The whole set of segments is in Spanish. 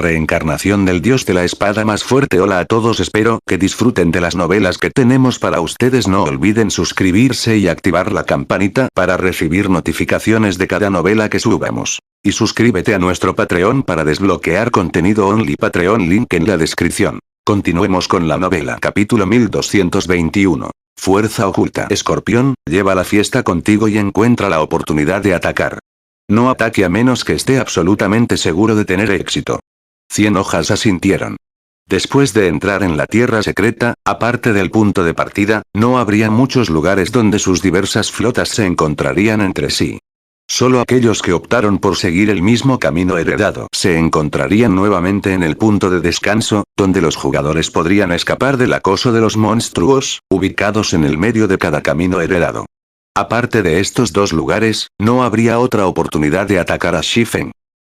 reencarnación del dios de la espada más fuerte. Hola a todos, espero que disfruten de las novelas que tenemos para ustedes. No olviden suscribirse y activar la campanita para recibir notificaciones de cada novela que subamos. Y suscríbete a nuestro Patreon para desbloquear contenido only. Patreon, link en la descripción. Continuemos con la novela. Capítulo 1221. Fuerza oculta. Escorpión, lleva la fiesta contigo y encuentra la oportunidad de atacar. No ataque a menos que esté absolutamente seguro de tener éxito. 100 hojas asintieron. Después de entrar en la tierra secreta, aparte del punto de partida, no habría muchos lugares donde sus diversas flotas se encontrarían entre sí. Solo aquellos que optaron por seguir el mismo camino heredado se encontrarían nuevamente en el punto de descanso, donde los jugadores podrían escapar del acoso de los monstruos, ubicados en el medio de cada camino heredado. Aparte de estos dos lugares, no habría otra oportunidad de atacar a Shifen.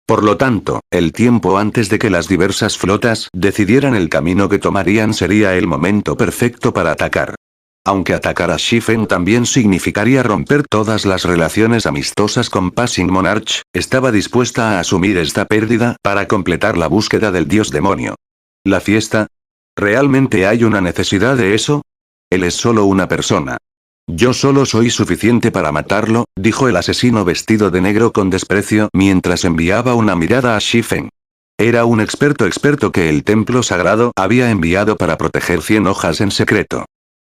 Por lo tanto, el tiempo antes de que las diversas flotas decidieran el camino que tomarían sería el momento perfecto para atacar. Aunque atacar a Shifen también significaría romper todas las relaciones amistosas con Passing Monarch, estaba dispuesta a asumir esta pérdida para completar la búsqueda del dios demonio. ¿La fiesta? ¿Realmente hay una necesidad de eso? Él es solo una persona. Yo solo soy suficiente para matarlo, dijo el asesino vestido de negro con desprecio mientras enviaba una mirada a Shifen. Era un experto que el templo sagrado había enviado para proteger 100 hojas en secreto.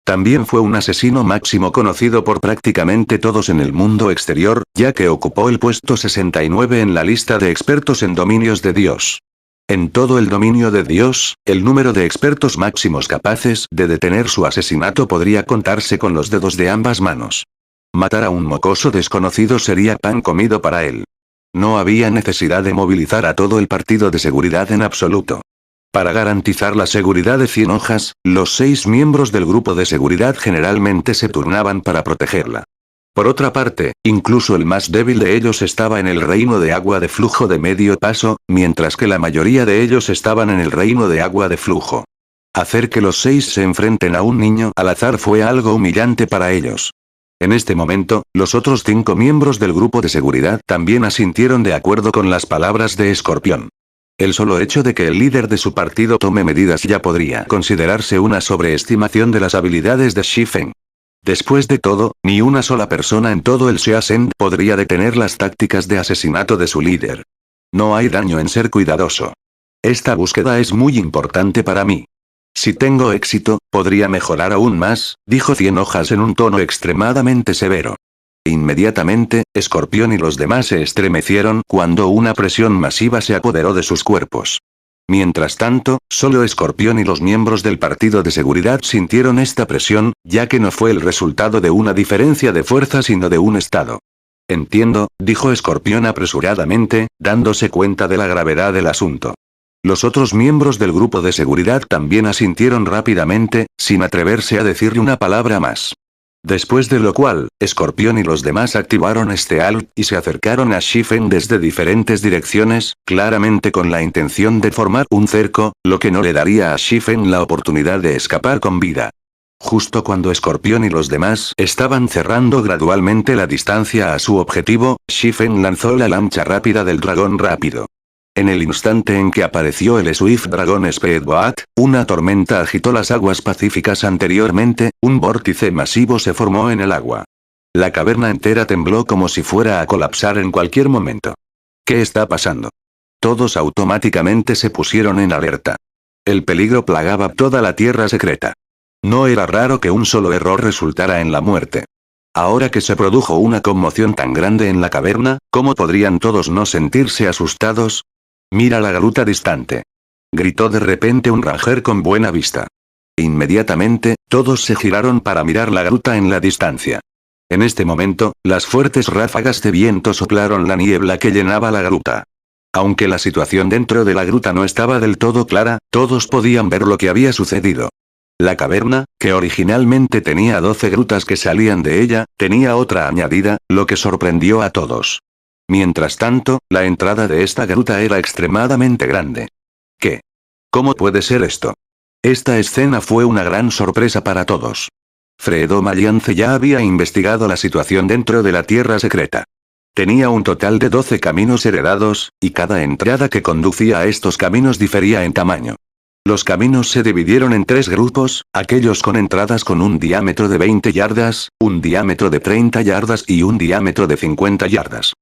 También fue un asesino máximo conocido por prácticamente todos en el mundo exterior, ya que ocupó el puesto 69 en la lista de expertos en dominios de Dios. En todo el dominio de Dios, el número de expertos máximos capaces de detener su asesinato podría contarse con los dedos de ambas manos. Matar a un mocoso desconocido sería pan comido para él. No había necesidad de movilizar a todo el partido de seguridad en absoluto. Para garantizar la seguridad de 100 hojas, los 6 miembros del grupo de seguridad generalmente se turnaban para protegerla. Por otra parte, incluso el más débil de ellos estaba en el reino de agua de flujo de medio paso, mientras que la mayoría de ellos estaban en el reino de agua de flujo. Hacer que los 6 se enfrenten a un niño al azar fue algo humillante para ellos. En este momento, los otros 5 miembros del grupo de seguridad también asintieron de acuerdo con las palabras de Escorpión. El solo hecho de que el líder de su partido tome medidas ya podría considerarse una sobreestimación de las habilidades de Shifen. Después de todo, ni una sola persona en todo el Seasen podría detener las tácticas de asesinato de su líder. No hay daño en ser cuidadoso. Esta búsqueda es muy importante para mí. Si tengo éxito, podría mejorar aún más, dijo 100 hojas en un tono extremadamente severo. Inmediatamente, Escorpión y los demás se estremecieron cuando una presión masiva se apoderó de sus cuerpos. Mientras tanto, solo Escorpión y los miembros del partido de seguridad sintieron esta presión, ya que no fue el resultado de una diferencia de fuerza sino de un estado. Entiendo, dijo Escorpión apresuradamente, dándose cuenta de la gravedad del asunto. Los otros miembros del grupo de seguridad también asintieron rápidamente, sin atreverse a decirle una palabra más. Después de lo cual, Escorpión y los demás activaron este alt y se acercaron a Shifen desde diferentes direcciones, claramente con la intención de formar un cerco, lo que no le daría a Shifen la oportunidad de escapar con vida. Justo cuando Escorpión y los demás estaban cerrando gradualmente la distancia a su objetivo, Shifen lanzó la lancha rápida del dragón rápido. En el instante en que apareció el Swift Dragon Speedboat, una tormenta agitó las aguas pacíficas anteriormente, un vórtice masivo se formó en el agua. La caverna entera tembló como si fuera a colapsar en cualquier momento. ¿Qué está pasando? Todos automáticamente se pusieron en alerta. El peligro plagaba toda la tierra secreta. No era raro que un solo error resultara en la muerte. Ahora que se produjo una conmoción tan grande en la caverna, ¿cómo podrían todos no sentirse asustados? Mira la gruta distante. Gritó de repente un ranger con buena vista. Inmediatamente, todos se giraron para mirar la gruta en la distancia. En este momento, las fuertes ráfagas de viento soplaron la niebla que llenaba la gruta. Aunque la situación dentro de la gruta no estaba del todo clara, todos podían ver lo que había sucedido. La caverna, que originalmente tenía 12 grutas que salían de ella, tenía otra añadida, lo que sorprendió a todos. Mientras tanto, la entrada de esta gruta era extremadamente grande. ¿Qué? ¿Cómo puede ser esto? Esta escena fue una gran sorpresa para todos. Fredo Mayance ya había investigado la situación dentro de la tierra secreta. Tenía un total de 12 caminos heredados, y cada entrada que conducía a estos caminos difería en tamaño. Los caminos se dividieron en 3 grupos, aquellos con entradas con un diámetro de 20 yardas, un diámetro de 30 yardas y un diámetro de 50 yardas.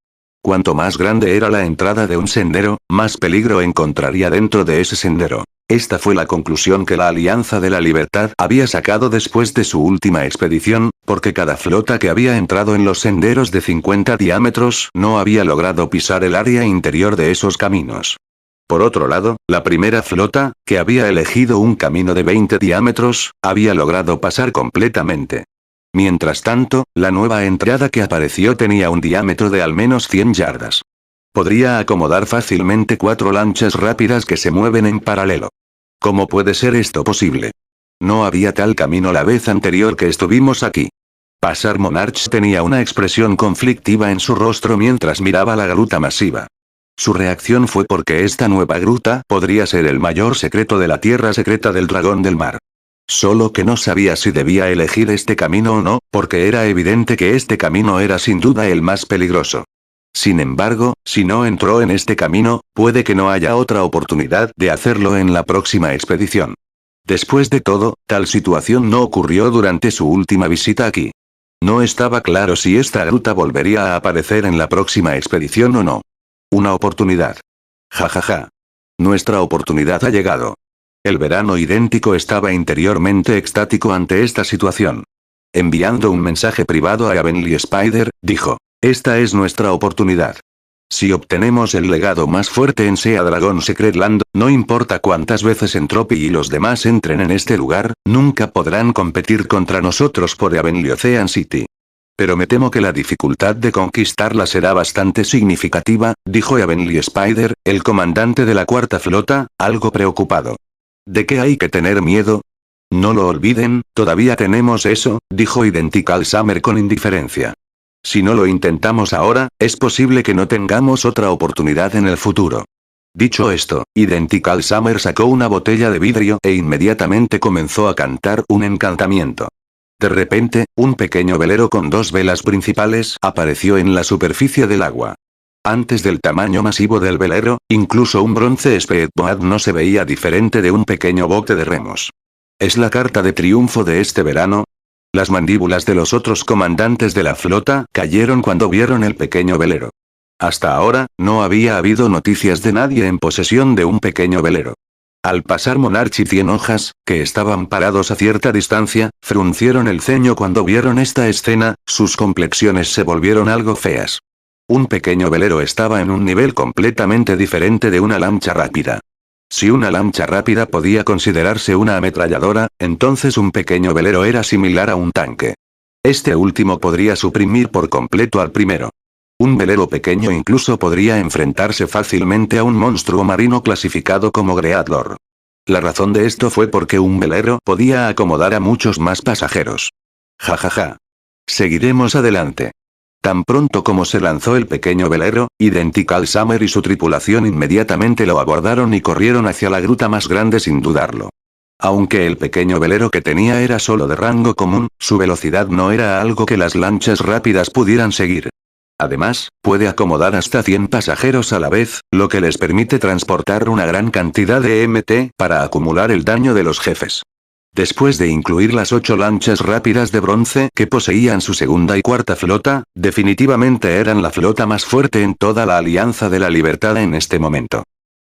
Cuanto más grande era la entrada de un sendero, más peligro encontraría dentro de ese sendero. Esta fue la conclusión que la Alianza de la Libertad había sacado después de su última expedición, porque cada flota que había entrado en los senderos de 50 diámetros no había logrado pisar el área interior de esos caminos. Por otro lado, la primera flota, que había elegido un camino de 20 diámetros, había logrado pasar completamente. Mientras tanto, la nueva entrada que apareció tenía un diámetro de al menos 100 yardas. Podría acomodar fácilmente 4 lanchas rápidas que se mueven en paralelo. ¿Cómo puede ser esto posible? No había tal camino la vez anterior que estuvimos aquí. Pasar Monarch tenía una expresión conflictiva en su rostro mientras miraba la gruta masiva. Su reacción fue porque esta nueva gruta podría ser el mayor secreto de la tierra secreta del dragón del mar. Solo que no sabía si debía elegir este camino o no, porque era evidente que este camino era sin duda el más peligroso. Sin embargo, si no entró en este camino, puede que no haya otra oportunidad de hacerlo en la próxima expedición. Después de todo, tal situación no ocurrió durante su última visita aquí. No estaba claro si esta gruta volvería a aparecer en la próxima expedición o no. Una oportunidad. Jajaja. Nuestra oportunidad ha llegado. El verano idéntico estaba interiormente extático ante esta situación. Enviando un mensaje privado a Heavenly Spider, dijo: esta es nuestra oportunidad. Si obtenemos el legado más fuerte en Sea Dragon Secret Land, no importa cuántas veces Entropy y los demás entren en este lugar, nunca podrán competir contra nosotros por Heavenly Ocean City. Pero me temo que la dificultad de conquistarla será bastante significativa, dijo Heavenly Spider, el comandante de la cuarta flota, algo preocupado. ¿De qué hay que tener miedo? No lo olviden, todavía tenemos eso, dijo Identical Summer con indiferencia. Si no lo intentamos ahora, es posible que no tengamos otra oportunidad en el futuro. Dicho esto, Identical Summer sacó una botella de vidrio e inmediatamente comenzó a cantar un encantamiento. De repente, un pequeño velero con 2 velas principales apareció en la superficie del agua. Antes del tamaño masivo del velero, incluso un bronce speedboat no se veía diferente de un pequeño bote de remos. ¿Es la carta de triunfo de este verano? Las mandíbulas de los otros comandantes de la flota cayeron cuando vieron el pequeño velero. Hasta ahora, no había habido noticias de nadie en posesión de un pequeño velero. Al pasar Monarch y 100 hojas, que estaban parados a cierta distancia, fruncieron el ceño cuando vieron esta escena, sus complexiones se volvieron algo feas. Un pequeño velero estaba en un nivel completamente diferente de una lancha rápida. Si una lancha rápida podía considerarse una ametralladora, entonces un pequeño velero era similar a un tanque. Este último podría suprimir por completo al primero. Un velero pequeño incluso podría enfrentarse fácilmente a un monstruo marino clasificado como Greatlor. La razón de esto fue porque un velero podía acomodar a muchos más pasajeros. Jajaja. Seguiremos adelante. Tan pronto como se lanzó el pequeño velero, Identical Summer y su tripulación inmediatamente lo abordaron y corrieron hacia la gruta más grande sin dudarlo. Aunque el pequeño velero que tenía era solo de rango común, su velocidad no era algo que las lanchas rápidas pudieran seguir. Además, puede acomodar hasta 100 pasajeros a la vez, lo que les permite transportar una gran cantidad de MT para acumular el daño de los jefes. Después de incluir las 8 lanchas rápidas de bronce que poseían su segunda y cuarta flota, definitivamente eran la flota más fuerte en toda la Alianza de la Libertad en este momento.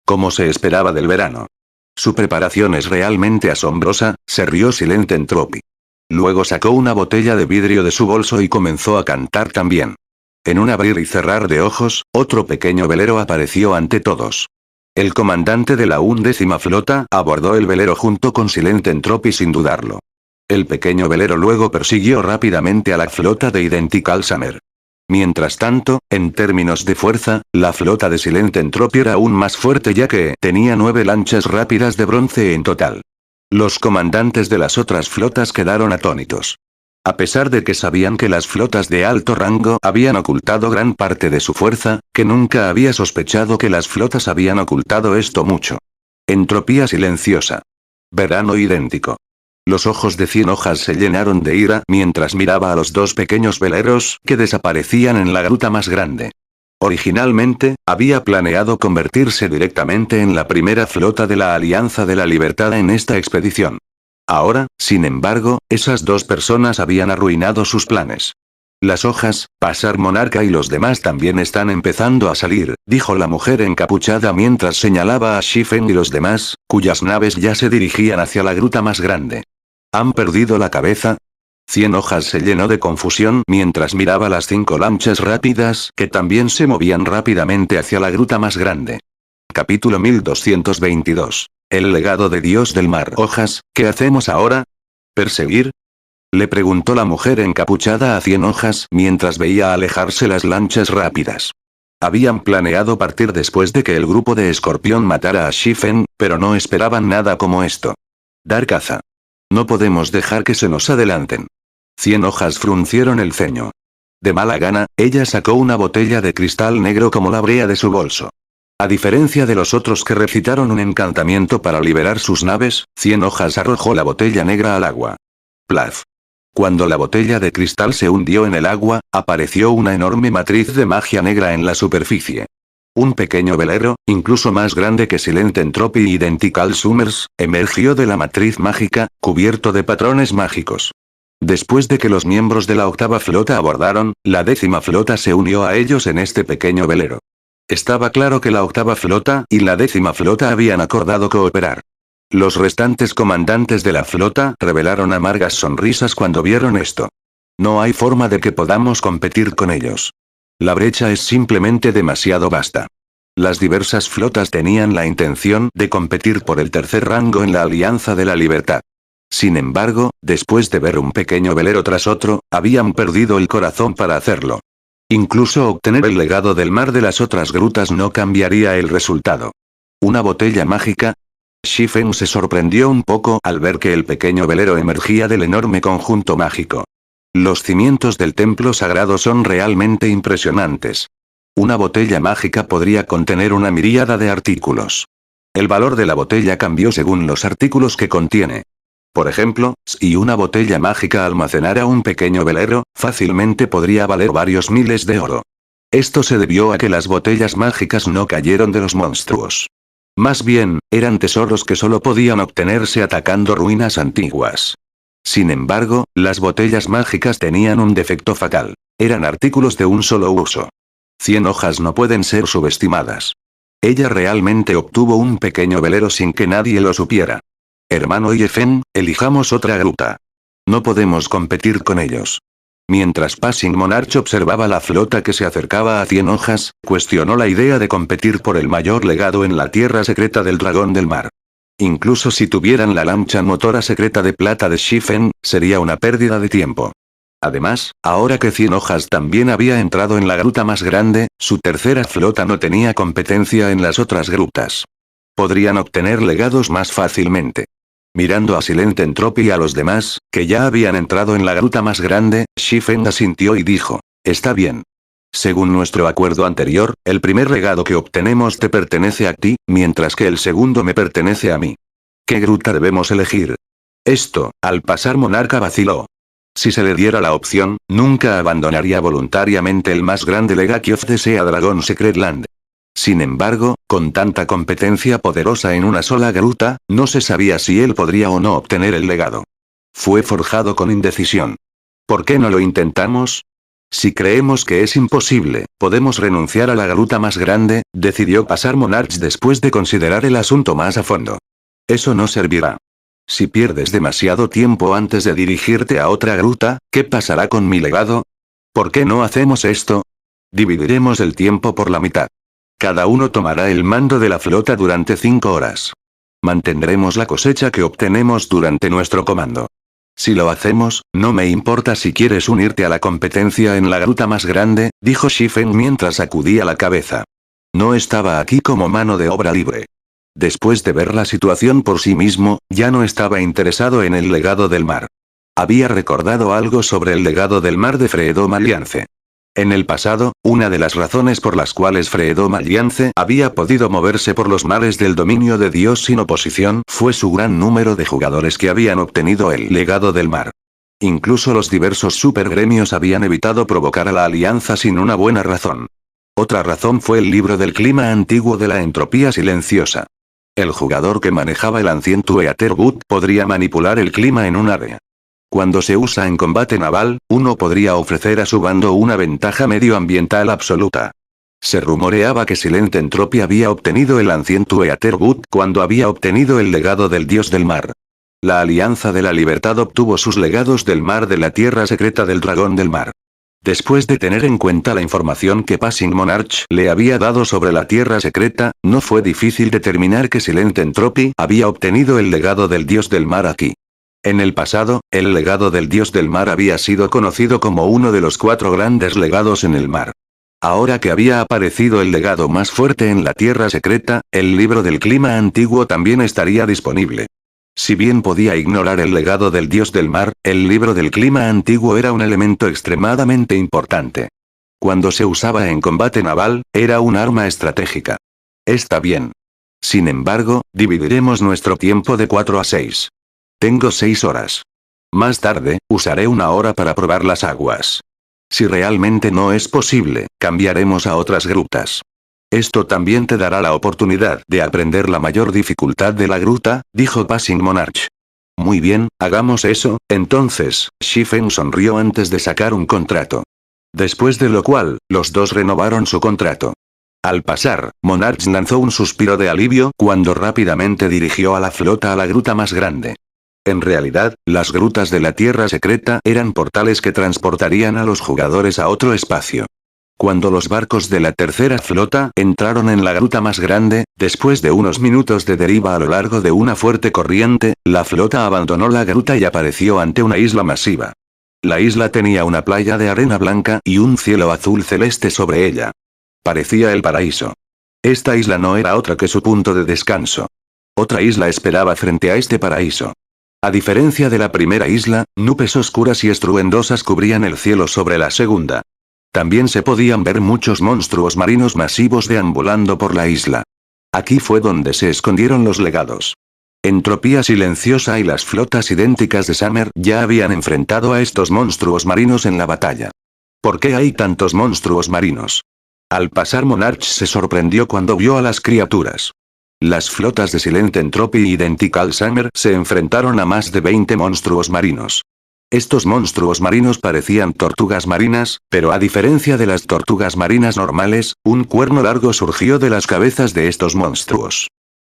Como se esperaba del verano. Su preparación es realmente asombrosa, se rió Silent Entropy. Luego sacó una botella de vidrio de su bolso y comenzó a cantar también. En un abrir y cerrar de ojos, otro pequeño velero apareció ante todos. El comandante de la 11ª flota abordó el velero junto con Silent Entropy sin dudarlo. El pequeño velero luego persiguió rápidamente a la flota de Identical Summer. Mientras tanto, en términos de fuerza, la flota de Silent Entropy era aún más fuerte ya que tenía 9 lanchas rápidas de bronce en total. Los comandantes de las otras flotas quedaron atónitos. A pesar de que sabían que las flotas de alto rango habían ocultado gran parte de su fuerza, que nunca había sospechado que las flotas habían ocultado esto mucho. Entropía silenciosa. Verano idéntico. Los ojos de 100 hojas se llenaron de ira mientras miraba a los 2 pequeños veleros que desaparecían en la gruta más grande. Originalmente, había planeado convertirse directamente en la primera flota de la Alianza de la Libertad en esta expedición. Ahora, sin embargo, esas dos personas habían arruinado sus planes. Las hojas, Pasar Monarca y los demás también están empezando a salir, dijo la mujer encapuchada mientras señalaba a Shifen y los demás, cuyas naves ya se dirigían hacia la gruta más grande. ¿Han perdido la cabeza? 100 Hojas se llenó de confusión mientras miraba las 5 lanchas rápidas que también se movían rápidamente hacia la gruta más grande. Capítulo 1222. El legado de Dios del mar. Hojas, ¿qué hacemos ahora? ¿Perseguir? Le preguntó la mujer encapuchada a 100 Hojas mientras veía alejarse las lanchas rápidas. Habían planeado partir después de que el grupo de Escorpión matara a Shifen, pero no esperaban nada como esto. Dar caza. No podemos dejar que se nos adelanten. 100 Hojas fruncieron el ceño. De mala gana, ella sacó una botella de cristal negro como la brea de su bolso. A diferencia de los otros que recitaron un encantamiento para liberar sus naves, 100 Hojas arrojó la botella negra al agua. Plaf. Cuando la botella de cristal se hundió en el agua, apareció una enorme matriz de magia negra en la superficie. Un pequeño velero, incluso más grande que Silent Entropy Identical Summers, emergió de la matriz mágica, cubierto de patrones mágicos. Después de que los miembros de la octava flota abordaron, la 10ª flota se unió a ellos en este pequeño velero. Estaba claro que la octava flota y la 10ª flota habían acordado cooperar. Los restantes comandantes de la flota revelaron amargas sonrisas cuando vieron esto. No hay forma de que podamos competir con ellos. La brecha es simplemente demasiado vasta. Las diversas flotas tenían la intención de competir por el tercer rango en la Alianza de la Libertad. Sin embargo, después de ver un pequeño velero tras otro, habían perdido el corazón para hacerlo. Incluso obtener el legado del mar de las otras grutas no cambiaría el resultado. ¿Una botella mágica? Shifen se sorprendió un poco al ver que el pequeño velero emergía del enorme conjunto mágico. Los cimientos del templo sagrado son realmente impresionantes. Una botella mágica podría contener una miríada de artículos. El valor de la botella cambió según los artículos que contiene. Por ejemplo, si una botella mágica almacenara un pequeño velero, fácilmente podría valer varios miles de oro. Esto se debió a que las botellas mágicas no cayeron de los monstruos. Más bien, eran tesoros que solo podían obtenerse atacando ruinas antiguas. Sin embargo, las botellas mágicas tenían un defecto fatal. Eran artículos de un solo uso. 100 Hojas no pueden ser subestimadas. Ella realmente obtuvo un pequeño velero sin que nadie lo supiera. Hermano Yefen, elijamos otra gruta. No podemos competir con ellos. Mientras Passing Monarch observaba la flota que se acercaba a 100 Hojas, cuestionó la idea de competir por el mayor legado en la tierra secreta del dragón del mar. Incluso si tuvieran la lancha motora secreta de plata de Shifen, sería una pérdida de tiempo. Además, ahora que 100 Hojas también había entrado en la gruta más grande, su tercera flota no tenía competencia en las otras grutas. Podrían obtener legados más fácilmente. Mirando a Silent Entropy y a los demás, que ya habían entrado en la gruta más grande, Shifen asintió y dijo, está bien. Según nuestro acuerdo anterior, el primer legado que obtenemos te pertenece a ti, mientras que el segundo me pertenece a mí. ¿Qué gruta debemos elegir? Esto, al pasar Monarca vaciló. Si se le diera la opción, nunca abandonaría voluntariamente el más grande Legacy of the Sea Dragon Secret Land. Sin embargo, con tanta competencia poderosa en una sola gruta, no se sabía si él podría o no obtener el legado. Fue forjado con indecisión. ¿Por qué no lo intentamos? Si creemos que es imposible, podemos renunciar a la gruta más grande, decidió pasar Monarch después de considerar el asunto más a fondo. Eso no servirá. Si pierdes demasiado tiempo antes de dirigirte a otra gruta, ¿qué pasará con mi legado? ¿Por qué no hacemos esto? Dividiremos el tiempo por la mitad. Cada uno tomará el mando de la flota durante 5 horas. Mantendremos la cosecha que obtenemos durante nuestro comando. Si lo hacemos, no me importa si quieres unirte a la competencia en la gruta más grande, dijo Shifen mientras sacudía la cabeza. No estaba aquí como mano de obra libre. Después de ver la situación por sí mismo, ya no estaba interesado en el legado del mar. Había recordado algo sobre el legado del mar de Freedom Alliance. En el pasado, una de las razones por las cuales Freedom Alliance había podido moverse por los mares del dominio de Dios sin oposición fue su gran número de jugadores que habían obtenido el legado del mar. Incluso los diversos supergremios habían evitado provocar a la alianza sin una buena razón. Otra razón fue el libro del clima antiguo de la entropía silenciosa. El jugador que manejaba el Ancient Etherwood podría manipular el clima en un área. Cuando se usa en combate naval, uno podría ofrecer a su bando una ventaja medioambiental absoluta. Se rumoreaba que Silent Entropy había obtenido el Ancient Etherwood cuando había obtenido el legado del dios del mar. La Alianza de la Libertad obtuvo sus legados del mar de la tierra secreta del dragón del mar. Después de tener en cuenta la información que Passing Monarch le había dado sobre la tierra secreta, no fue difícil determinar que Silent Entropy había obtenido el legado del dios del mar aquí. En el pasado, el legado del dios del mar había sido conocido como uno de los 4 grandes legados en el mar. Ahora que había aparecido el legado más fuerte en la tierra secreta, el libro del clima antiguo también estaría disponible. Si bien podía ignorar el legado del dios del mar, el libro del clima antiguo era un elemento extremadamente importante. Cuando se usaba en combate naval, era un arma estratégica. Está bien. Sin embargo, dividiremos nuestro tiempo de 4 a 6. Tengo 6 horas. Más tarde, usaré 1 hora para probar las aguas. Si realmente no es posible, cambiaremos a otras grutas. Esto también te dará la oportunidad de aprender la mayor dificultad de la gruta, dijo Passing Monarch. Muy bien, hagamos eso, entonces, Shifen sonrió antes de sacar un contrato. Después de lo cual, los dos renovaron su contrato. Al pasar, Monarch lanzó un suspiro de alivio cuando rápidamente dirigió a la flota a la gruta más grande. En realidad, las grutas de la Tierra Secreta eran portales que transportarían a los jugadores a otro espacio. Cuando los barcos de la tercera flota entraron en la gruta más grande, después de unos minutos de deriva a lo largo de una fuerte corriente, la flota abandonó la gruta y apareció ante una isla masiva. La isla tenía una playa de arena blanca y un cielo azul celeste sobre ella. Parecía el paraíso. Esta isla no era otra que su punto de descanso. Otra isla esperaba frente a este paraíso. A diferencia de la primera isla, nubes oscuras y estruendosas cubrían el cielo sobre la segunda. También se podían ver muchos monstruos marinos masivos deambulando por la isla. Aquí fue donde se escondieron los legados. Entropía silenciosa y las flotas idénticas de Summer ya habían enfrentado a estos monstruos marinos en la batalla. ¿Por qué hay tantos monstruos marinos? Al pasar Monarch se sorprendió cuando vio a las criaturas. Las flotas de Silent Entropy y Identical Summer se enfrentaron a más de 20 monstruos marinos. Estos monstruos marinos parecían tortugas marinas, pero a diferencia de las tortugas marinas normales, un cuerno largo surgió de las cabezas de estos monstruos.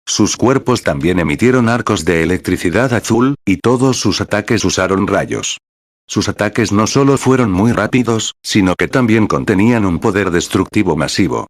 Sus cuerpos también emitieron arcos de electricidad azul, y todos sus ataques usaron rayos. Sus ataques no solo fueron muy rápidos, sino que también contenían un poder destructivo masivo.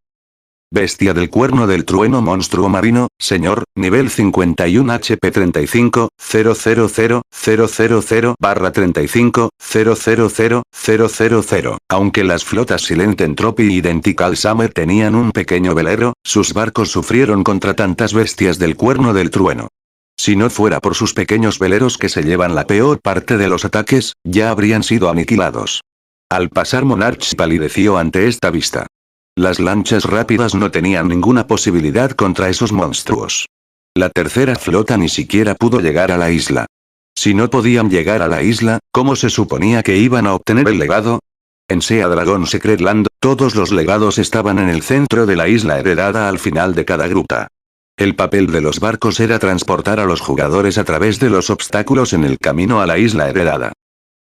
Bestia del cuerno del trueno monstruo marino, señor, nivel 51 HP 35, 000-000-35, 000-000. Aunque las flotas Silent Entropy y Identical Summer tenían un pequeño velero, sus barcos sufrieron contra tantas bestias del cuerno del trueno. Si no fuera por sus pequeños veleros que se llevan la peor parte de los ataques, ya habrían sido aniquilados. Al pasar Monarch palideció ante esta vista. Las lanchas rápidas no tenían ninguna posibilidad contra esos monstruos. La tercera flota ni siquiera pudo llegar a la isla. Si no podían llegar a la isla, ¿cómo se suponía que iban a obtener el legado? En Sea Dragon Secret Land, todos los legados estaban en el centro de la isla heredada al final de cada gruta. El papel de los barcos era transportar a los jugadores a través de los obstáculos en el camino a la isla heredada.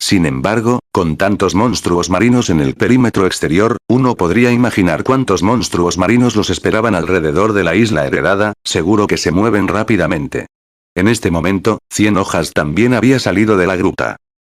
Sin embargo, con tantos monstruos marinos en el perímetro exterior, uno podría imaginar cuántos monstruos marinos los esperaban alrededor de la isla heredada, seguro que se mueven rápidamente. En este momento, 100 hojas también había salido de la gruta.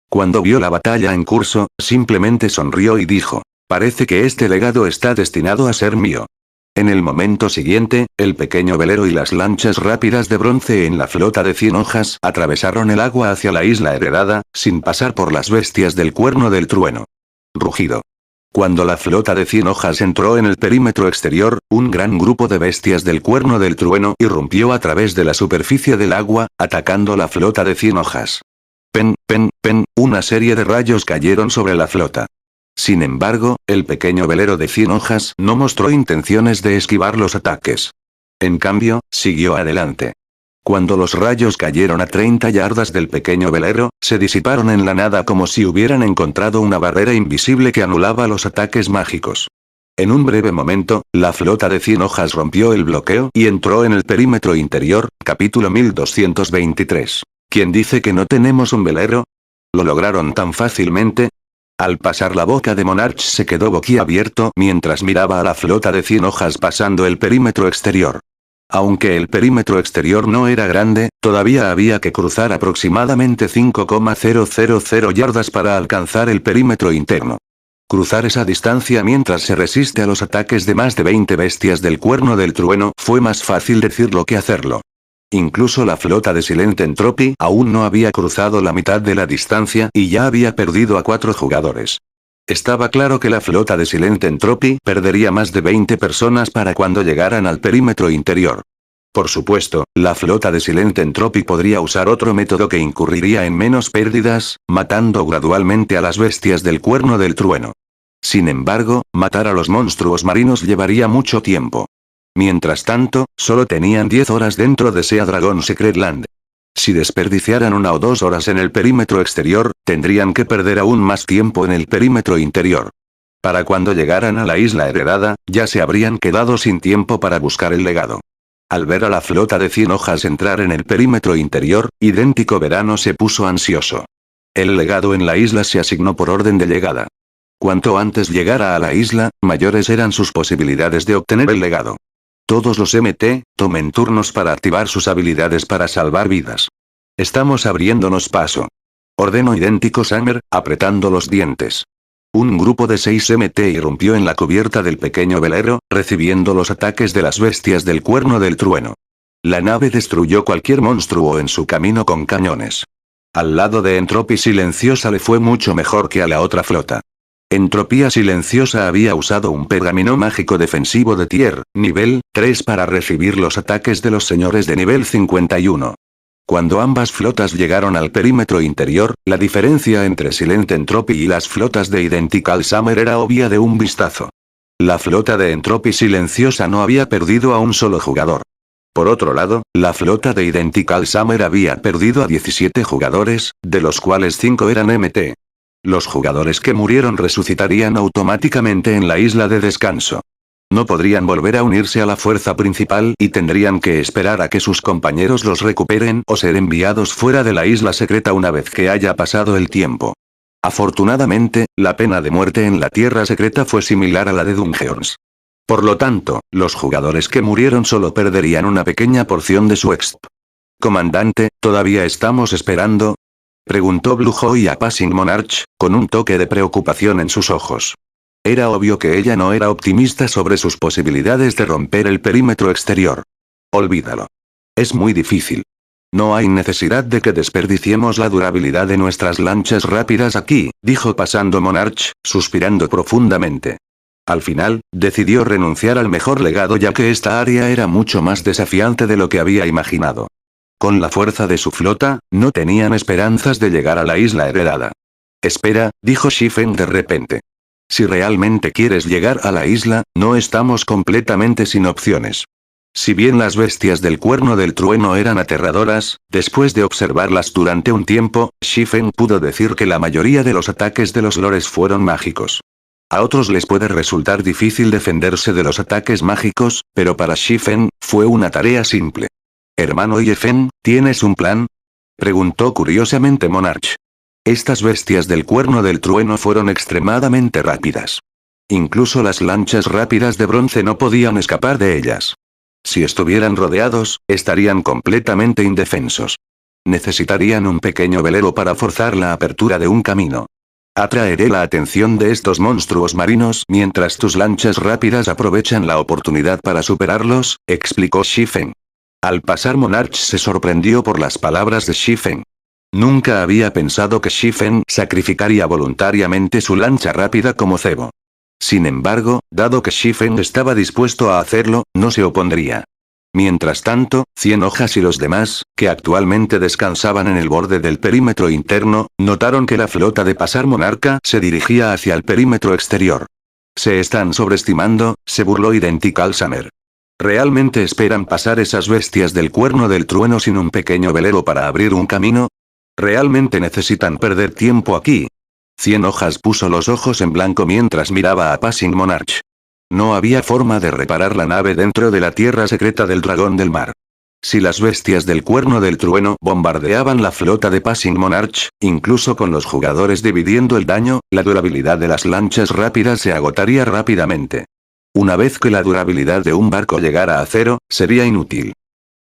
Cuando vio la batalla en curso, simplemente sonrió y dijo, parece que este legado está destinado a ser mío. En el momento siguiente, el pequeño velero y las lanchas rápidas de bronce en la flota de 100 hojas atravesaron el agua hacia la isla heredada, sin pasar por las bestias del cuerno del trueno. Rugido. Cuando la flota de 100 hojas entró en el perímetro exterior, un gran grupo de bestias del cuerno del trueno irrumpió a través de la superficie del agua, atacando la flota de 100 hojas. Pen, pen, pen, una serie de rayos cayeron sobre la flota. Sin embargo, el pequeño velero de 100 hojas no mostró intenciones de esquivar los ataques. En cambio, siguió adelante. Cuando los rayos cayeron a 30 yardas del pequeño velero, se disiparon en la nada como si hubieran encontrado una barrera invisible que anulaba los ataques mágicos. En un breve momento, la flota de 100 hojas rompió el bloqueo y entró en el perímetro interior, capítulo 1223. ¿Quién dice que no tenemos un velero? ¿Lo lograron tan fácilmente? Al pasar la boca de Monarch se quedó boquiabierto mientras miraba a la flota de 100 hojas pasando el perímetro exterior. Aunque el perímetro exterior no era grande, todavía había que cruzar aproximadamente 5,000 yardas para alcanzar el perímetro interno. Cruzar esa distancia mientras se resiste a los ataques de más de 20 bestias del cuerno del trueno fue más fácil decirlo que hacerlo. Incluso la flota de Silent Entropy aún no había cruzado la mitad de la distancia y ya había perdido a 4 jugadores. Estaba claro que la flota de Silent Entropy perdería más de 20 personas para cuando llegaran al perímetro interior. Por supuesto, la flota de Silent Entropy podría usar otro método que incurriría en menos pérdidas, matando gradualmente a las bestias del cuerno del trueno. Sin embargo, matar a los monstruos marinos llevaría mucho tiempo. Mientras tanto, solo tenían 10 horas dentro de Sea Dragon Secret Land. Si desperdiciaran 1 o 2 horas en el perímetro exterior, tendrían que perder aún más tiempo en el perímetro interior. Para cuando llegaran a la isla heredada, ya se habrían quedado sin tiempo para buscar el legado. Al ver a la flota de 100 hojas entrar en el perímetro interior, Idéntico Verano se puso ansioso. El legado en la isla se asignó por orden de llegada. Cuanto antes llegara a la isla, mayores eran sus posibilidades de obtener el legado. Todos los MT, tomen turnos para activar sus habilidades para salvar vidas. Estamos abriéndonos paso. Ordenó Idéntico Summer, apretando los dientes. Un grupo de 6 MT irrumpió en la cubierta del pequeño velero, recibiendo los ataques de las bestias del cuerno del trueno. La nave destruyó cualquier monstruo en su camino con cañones. Al lado de Entropy Silenciosa le fue mucho mejor que a la otra flota. Entropía Silenciosa había usado un pergamino mágico defensivo de tier, nivel 3 para recibir los ataques de los señores de nivel 51. Cuando ambas flotas llegaron al perímetro interior, la diferencia entre Silent Entropy y las flotas de Identical Summer era obvia de un vistazo. La flota de Entropy Silenciosa no había perdido a un solo jugador. Por otro lado, la flota de Identical Summer había perdido a 17 jugadores, de los cuales 5 eran MT. Los jugadores que murieron resucitarían automáticamente en la isla de descanso. No podrían volver a unirse a la fuerza principal y tendrían que esperar a que sus compañeros los recuperen o ser enviados fuera de la isla secreta una vez que haya pasado el tiempo. Afortunadamente, la pena de muerte en la tierra secreta fue similar a la de Dungeons. Por lo tanto, los jugadores que murieron solo perderían una pequeña porción de su exp. Comandante, ¿todavía estamos esperando?, preguntó Blue Joy a Passing Monarch, con un toque de preocupación en sus ojos. Era obvio que ella no era optimista sobre sus posibilidades de romper el perímetro exterior. Olvídalo. Es muy difícil. No hay necesidad de que desperdiciemos la durabilidad de nuestras lanchas rápidas aquí, dijo pasando Monarch, suspirando profundamente. Al final, decidió renunciar al mejor legado ya que esta área era mucho más desafiante de lo que había imaginado. Con la fuerza de su flota, no tenían esperanzas de llegar a la isla heredada. Espera, dijo Shifen de repente. Si realmente quieres llegar a la isla, no estamos completamente sin opciones. Si bien las bestias del cuerno del trueno eran aterradoras, después de observarlas durante un tiempo, Shifen pudo decir que la mayoría de los ataques de los lores fueron mágicos. A otros les puede resultar difícil defenderse de los ataques mágicos, pero para Shifen, fue una tarea simple. Hermano Yefen, ¿tienes un plan?, preguntó curiosamente Monarch. Estas bestias del cuerno del trueno fueron extremadamente rápidas. Incluso las lanchas rápidas de bronce no podían escapar de ellas. Si estuvieran rodeados, estarían completamente indefensos. Necesitarían un pequeño velero para forzar la apertura de un camino. Atraeré la atención de estos monstruos marinos mientras tus lanchas rápidas aprovechan la oportunidad para superarlos, explicó Shifen. Al pasar Monarch se sorprendió por las palabras de Shifen. Nunca había pensado que Shifen sacrificaría voluntariamente su lancha rápida como cebo. Sin embargo, dado que Shifen estaba dispuesto a hacerlo, no se opondría. Mientras tanto, 100 hojas y los demás, que actualmente descansaban en el borde del perímetro interno, notaron que la flota de Pasar Monarca se dirigía hacia el perímetro exterior. Se están sobreestimando, se burló Identical Summer. ¿Realmente esperan pasar esas bestias del cuerno del trueno sin un pequeño velero para abrir un camino? ¿Realmente necesitan perder tiempo aquí? 100 hojas puso los ojos en blanco mientras miraba a Passing Monarch. No había forma de reparar la nave dentro de la tierra secreta del dragón del mar. Si las bestias del Cuerno del Trueno bombardeaban la flota de Passing Monarch, incluso con los jugadores dividiendo el daño, la durabilidad de las lanchas rápidas se agotaría rápidamente. Una vez que la durabilidad de un barco llegara a cero, sería inútil.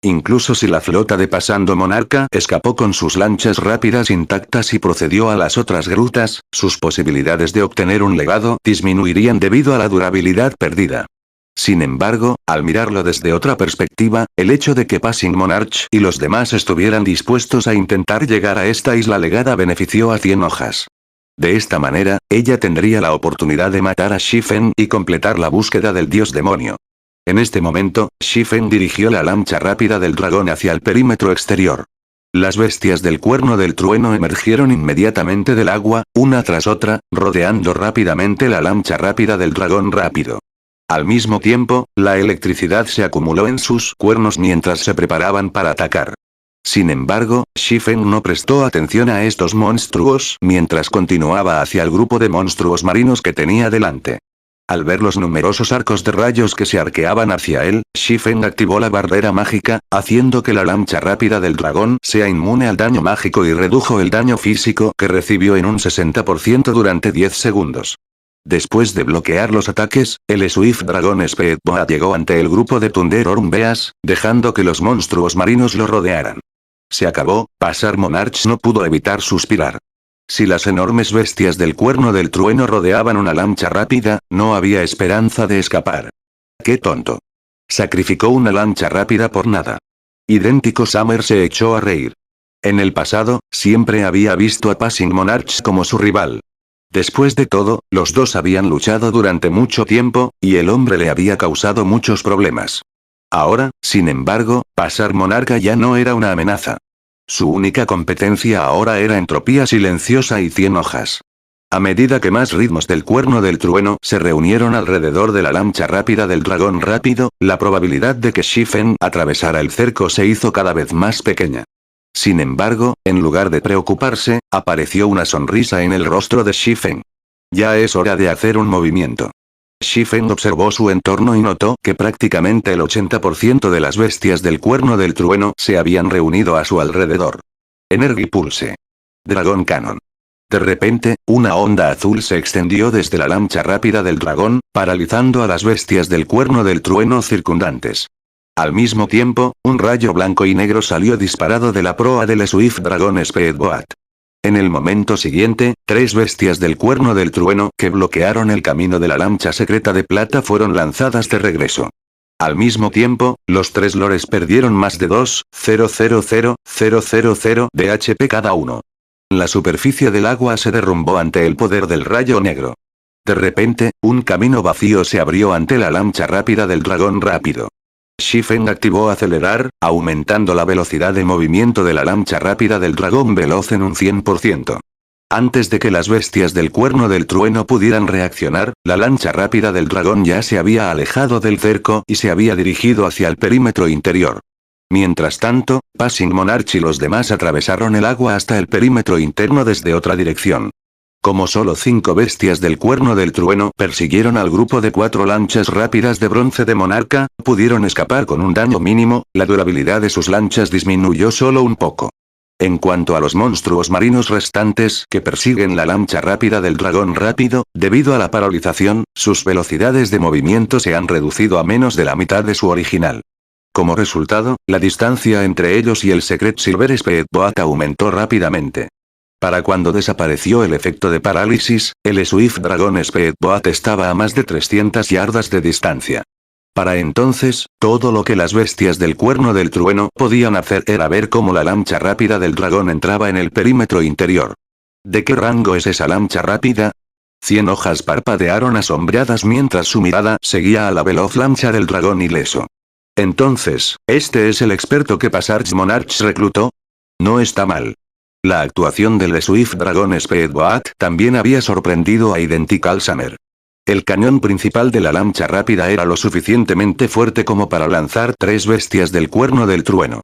Incluso si la flota de Pasando Monarca escapó con sus lanchas rápidas intactas y procedió a las otras grutas, sus posibilidades de obtener un legado disminuirían debido a la durabilidad perdida. Sin embargo, al mirarlo desde otra perspectiva, el hecho de que Passing Monarch y los demás estuvieran dispuestos a intentar llegar a esta isla legada benefició a 100 hojas. De esta manera, ella tendría la oportunidad de matar a Shifen y completar la búsqueda del dios demonio. En este momento, Shifen dirigió la lancha rápida del dragón hacia el perímetro exterior. Las bestias del Cuerno del Trueno emergieron inmediatamente del agua, una tras otra, rodeando rápidamente la lancha rápida del dragón rápido. Al mismo tiempo, la electricidad se acumuló en sus cuernos mientras se preparaban para atacar. Sin embargo, Shifen no prestó atención a estos monstruos mientras continuaba hacia el grupo de monstruos marinos que tenía delante. Al ver los numerosos arcos de rayos que se arqueaban hacia él, Shifen activó la barrera mágica, haciendo que la lancha rápida del dragón sea inmune al daño mágico y redujo el daño físico que recibió en un 60% durante 10 segundos. Después de bloquear los ataques, el Swift Dragon Speedboat llegó ante el grupo de Thunder Orbeas, dejando que los monstruos marinos lo rodearan. Se acabó, Pasar Monarch no pudo evitar suspirar. Si las enormes bestias del Cuerno del Trueno rodeaban una lancha rápida, no había esperanza de escapar. ¡Qué tonto! Sacrificó una lancha rápida por nada. Idéntico Summer se echó a reír. En el pasado, siempre había visto a Passing Monarch como su rival. Después de todo, los dos habían luchado durante mucho tiempo, y el hombre le había causado muchos problemas. Ahora, sin embargo, Pasar Monarca ya no era una amenaza. Su única competencia ahora era entropía silenciosa y 100 hojas. A medida que más ritmos del Cuerno del Trueno se reunieron alrededor de la lancha rápida del dragón rápido, la probabilidad de que Shifen atravesara el cerco se hizo cada vez más pequeña. Sin embargo, en lugar de preocuparse, apareció una sonrisa en el rostro de Shifen. Ya es hora de hacer un movimiento. Shifen observó su entorno y notó que prácticamente el 80% de las bestias del Cuerno del Trueno se habían reunido a su alrededor. Energy Pulse. Dragón Cannon. De repente, una onda azul se extendió desde la lancha rápida del dragón, paralizando a las bestias del Cuerno del Trueno circundantes. Al mismo tiempo, un rayo blanco y negro salió disparado de la proa del Swift Dragon Speedboat. En el momento siguiente, 3 bestias del Cuerno del Trueno que bloquearon el camino de la lancha secreta de plata fueron lanzadas de regreso. Al mismo tiempo, los 3 lores perdieron más de 2,000,000 de HP cada uno. La superficie del agua se derrumbó ante el poder del rayo negro. De repente, un camino vacío se abrió ante la lancha rápida del dragón rápido. Shifen activó acelerar, aumentando la velocidad de movimiento de la lancha rápida del dragón veloz en un 100%. Antes de que las bestias del Cuerno del Trueno pudieran reaccionar, la lancha rápida del dragón ya se había alejado del cerco y se había dirigido hacia el perímetro interior. Mientras tanto, Passing Monarch y los demás atravesaron el agua hasta el perímetro interno desde otra dirección. Como solo 5 bestias del Cuerno del Trueno persiguieron al grupo de 4 lanchas rápidas de bronce de Monarca, pudieron escapar con un daño mínimo, la durabilidad de sus lanchas disminuyó solo un poco. En cuanto a los monstruos marinos restantes que persiguen la lancha rápida del dragón rápido, debido a la paralización, sus velocidades de movimiento se han reducido a menos de la mitad de su original. Como resultado, la distancia entre ellos y el Secret Silver Speedboat aumentó rápidamente. Para cuando desapareció el efecto de parálisis, el Swift Dragon Speedboat estaba a más de 300 yardas de distancia. Para entonces, todo lo que las bestias del Cuerno del Trueno podían hacer era ver cómo la lancha rápida del dragón entraba en el perímetro interior. ¿De qué rango es esa lancha rápida? 100 hojas parpadearon asombradas mientras su mirada seguía a la veloz lancha del dragón ileso. Entonces, ¿este es el experto que Passage Monarch reclutó? No está mal. La actuación del Swift Dragon Speedboat también había sorprendido a Identical Summer. El cañón principal de la lancha rápida era lo suficientemente fuerte como para lanzar 3 bestias del Cuerno del Trueno.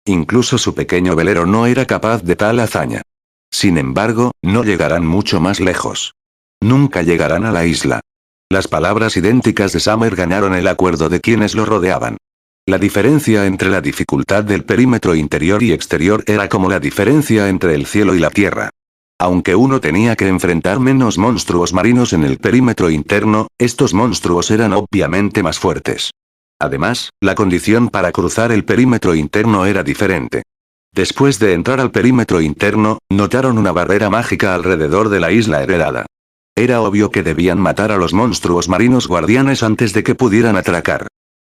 Incluso su pequeño velero no era capaz de tal hazaña. Sin embargo, no llegarán mucho más lejos. Nunca llegarán a la isla. Las palabras idénticas de Summer ganaron el acuerdo de quienes lo rodeaban. La diferencia entre la dificultad del perímetro interior y exterior era como la diferencia entre el cielo y la tierra. Aunque uno tenía que enfrentar menos monstruos marinos en el perímetro interno, estos monstruos eran obviamente más fuertes. Además, la condición para cruzar el perímetro interno era diferente. Después de entrar al perímetro interno, notaron una barrera mágica alrededor de la isla heredada. Era obvio que debían matar a los monstruos marinos guardianes antes de que pudieran atracar.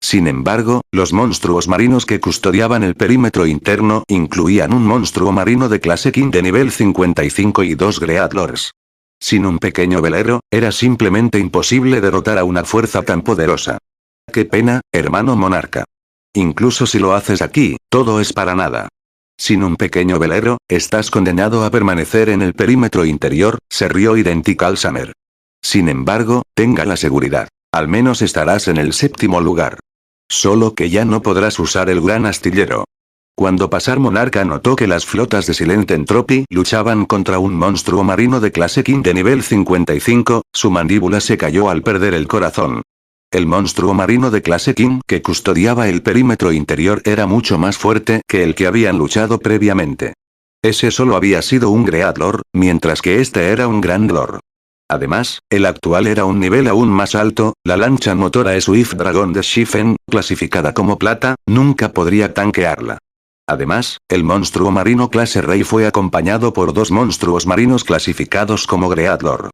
Sin embargo, los monstruos marinos que custodiaban el perímetro interno incluían un monstruo marino de clase King de nivel 55 y 2 Greatlords. Sin un pequeño velero, era simplemente imposible derrotar a una fuerza tan poderosa. Qué pena, hermano monarca. Incluso si lo haces aquí, todo es para nada. Sin un pequeño velero, estás condenado a permanecer en el perímetro interior, se rió Identical Summer. Sin embargo, tenga la seguridad. Al menos estarás en el 7º lugar. Solo que ya no podrás usar el gran astillero. Cuando Pasar Monarca notó que las flotas de Silent Entropy luchaban contra un monstruo marino de clase King de nivel 55, su mandíbula se cayó al perder el corazón. El monstruo marino de clase King que custodiaba el perímetro interior era mucho más fuerte que el que habían luchado previamente. Ese solo había sido un Greatlord, mientras que este era un Grand Lord. Además, el actual era un nivel aún más alto, la lancha motora Swift Dragon de Shifen, clasificada como plata, nunca podría tanquearla. Además, el monstruo marino clase Rey fue acompañado por 2 monstruos marinos clasificados como Greatlord.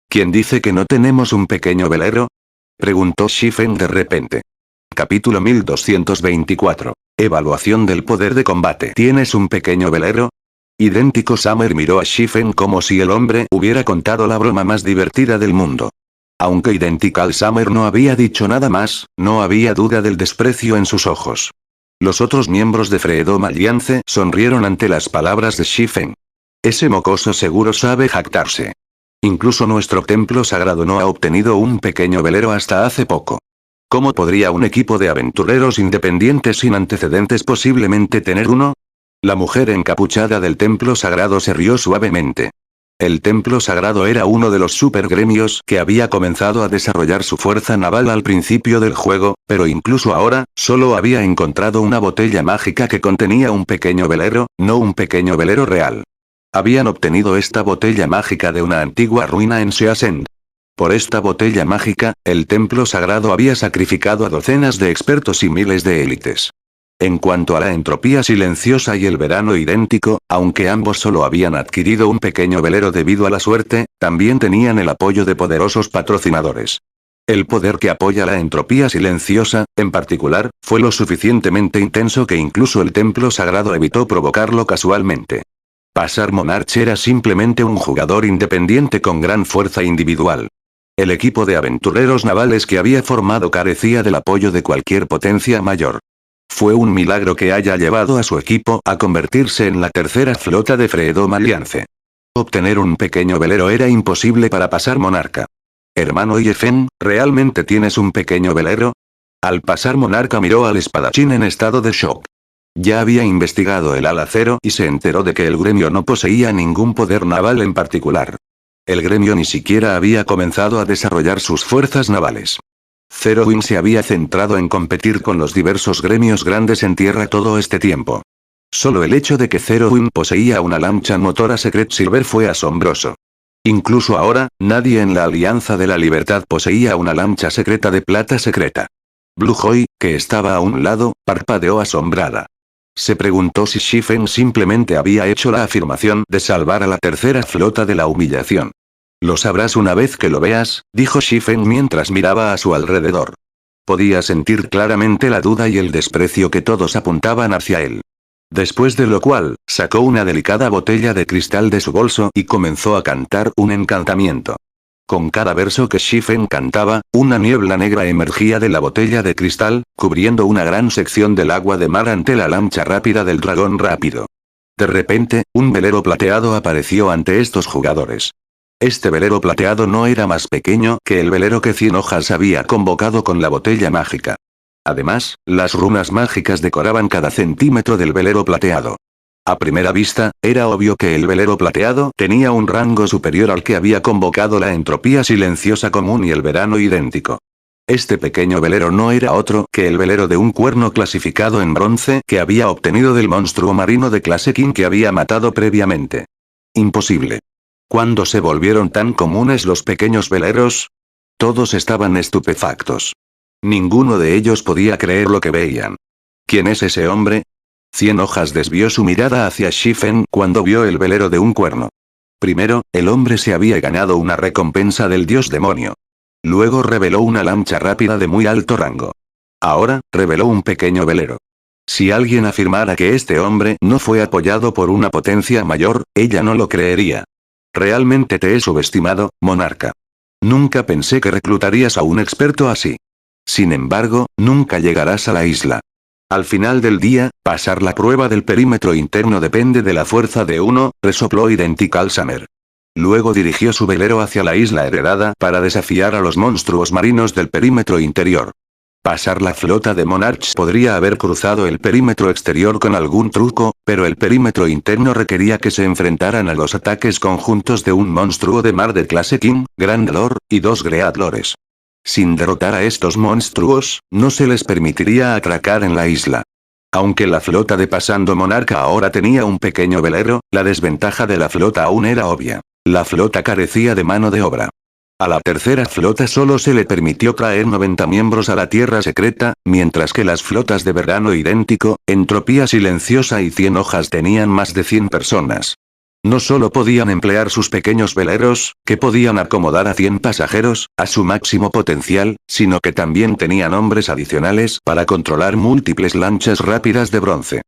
¿Quién dice que no tenemos un pequeño velero? Preguntó Shifen de repente. Capítulo 1224. Evaluación del poder de combate. ¿Tienes un pequeño velero? Idéntico Summer miró a Shifen como si el hombre hubiera contado la broma más divertida del mundo. Aunque Identical Summer no había dicho nada más, no había duda del desprecio en sus ojos. Los otros miembros de Freedom Alliance sonrieron ante las palabras de Shifen. Ese mocoso seguro sabe jactarse. Incluso nuestro templo sagrado no ha obtenido un pequeño velero hasta hace poco. ¿Cómo podría un equipo de aventureros independientes sin antecedentes posiblemente tener uno? La mujer encapuchada del templo sagrado se rió suavemente. El templo sagrado era uno de los supergremios que había comenzado a desarrollar su fuerza naval al principio del juego, pero incluso ahora, solo había encontrado una botella mágica que contenía un pequeño velero, no un pequeño velero real. Habían obtenido esta botella mágica de una antigua ruina en Seasend. Por esta botella mágica, el templo sagrado había sacrificado a docenas de expertos y miles de élites. En cuanto a la entropía silenciosa y el verano idéntico, aunque ambos solo habían adquirido un pequeño velero debido a la suerte, también tenían el apoyo de poderosos patrocinadores. El poder que apoya la entropía silenciosa, en particular, fue lo suficientemente intenso que incluso el templo sagrado evitó provocarlo casualmente. Pasar Monarch era simplemente un jugador independiente con gran fuerza individual. El equipo de aventureros navales que había formado carecía del apoyo de cualquier potencia mayor. Fue un milagro que haya llevado a su equipo a convertirse en la tercera flota de Freedom Alliance. Obtener un pequeño velero era imposible para Pasar Monarca. Hermano Yefen, ¿realmente tienes un pequeño velero? Al Pasar Monarca miró al espadachín en estado de shock. Ya había investigado el ala cero y se enteró de que el gremio no poseía ningún poder naval en particular. El gremio ni siquiera había comenzado a desarrollar sus fuerzas navales. Zerowin se había centrado en competir con los diversos gremios grandes en tierra todo este tiempo. Solo el hecho de que Zerowin poseía una lancha motora Secret Silver fue asombroso. Incluso ahora, nadie en la Alianza de la Libertad poseía una lancha secreta de plata secreta. Blue Joy, que estaba a un lado, parpadeó asombrada. Se preguntó si Shifen simplemente había hecho la afirmación de salvar a la tercera flota de la humillación. Lo sabrás una vez que lo veas, dijo Shifen mientras miraba a su alrededor. Podía sentir claramente la duda y el desprecio que todos apuntaban hacia él. Después de lo cual, sacó una delicada botella de cristal de su bolso y comenzó a cantar un encantamiento. Con cada verso que Shifen cantaba, una niebla negra emergía de la botella de cristal, cubriendo una gran sección del agua de mar ante la lancha rápida del dragón rápido. De repente, un velero plateado apareció ante estos jugadores. Este velero plateado no era más pequeño que el velero que 100 hojas había convocado con la botella mágica. Además, las runas mágicas decoraban cada centímetro del velero plateado. A primera vista, era obvio que el velero plateado tenía un rango superior al que había convocado la entropía silenciosa común y el verano idéntico. Este pequeño velero no era otro que el velero de un cuerno clasificado en bronce que había obtenido del monstruo marino de clase King que había matado previamente. Imposible. ¿Cuándo se volvieron tan comunes los pequeños veleros? Todos estaban estupefactos. Ninguno de ellos podía creer lo que veían. ¿Quién es ese hombre? 100 hojas desvió su mirada hacia Shifen cuando vio el velero de un cuerno. Primero, el hombre se había ganado una recompensa del dios demonio. Luego reveló una lancha rápida de muy alto rango. Ahora, reveló un pequeño velero. Si alguien afirmara que este hombre no fue apoyado por una potencia mayor, ella no lo creería. Realmente te he subestimado, monarca. Nunca pensé que reclutarías a un experto así. Sin embargo, nunca llegarás a la isla. Al final del día, pasar la prueba del perímetro interno depende de la fuerza de uno, resopló Identical Summer. Luego dirigió su velero hacia la isla heredada para desafiar a los monstruos marinos del perímetro interior. Pasar la flota de Monarchs podría haber cruzado el perímetro exterior con algún truco, pero el perímetro interno requería que se enfrentaran a los ataques conjuntos de un monstruo de mar de clase King, Grand Lord, y 2 Great Lords. Sin derrotar a estos monstruos, no se les permitiría atracar en la isla. Aunque la flota de Pasando Monarca ahora tenía un pequeño velero, la desventaja de la flota aún era obvia. La flota carecía de mano de obra. A la tercera flota solo se le permitió traer 90 miembros a la Tierra Secreta, mientras que las flotas de Verano Idéntico, Entropía Silenciosa y 100 hojas tenían más de 100 personas. No solo podían emplear sus pequeños veleros, que podían acomodar a 100 pasajeros, a su máximo potencial, sino que también tenían hombres adicionales para controlar múltiples lanchas rápidas de bronce.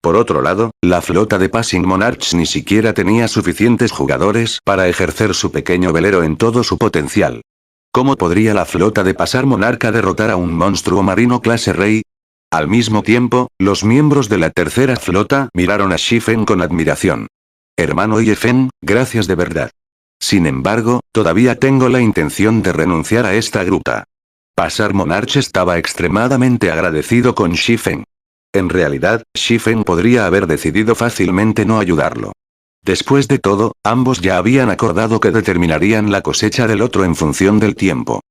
Por otro lado, la flota de Passing Monarchs ni siquiera tenía suficientes jugadores para ejercer su pequeño velero en todo su potencial. ¿Cómo podría la flota de Pasar Monarca derrotar a un monstruo marino clase Rey? Al mismo tiempo, los miembros de la tercera flota miraron a Shifen con admiración. Hermano Yefen, gracias de verdad. Sin embargo, todavía tengo la intención de renunciar a esta gruta. Pasar Monarch estaba extremadamente agradecido con Shifen. En realidad, Shifen podría haber decidido fácilmente no ayudarlo. Después de todo, ambos ya habían acordado que determinarían la cosecha del otro en función del tiempo.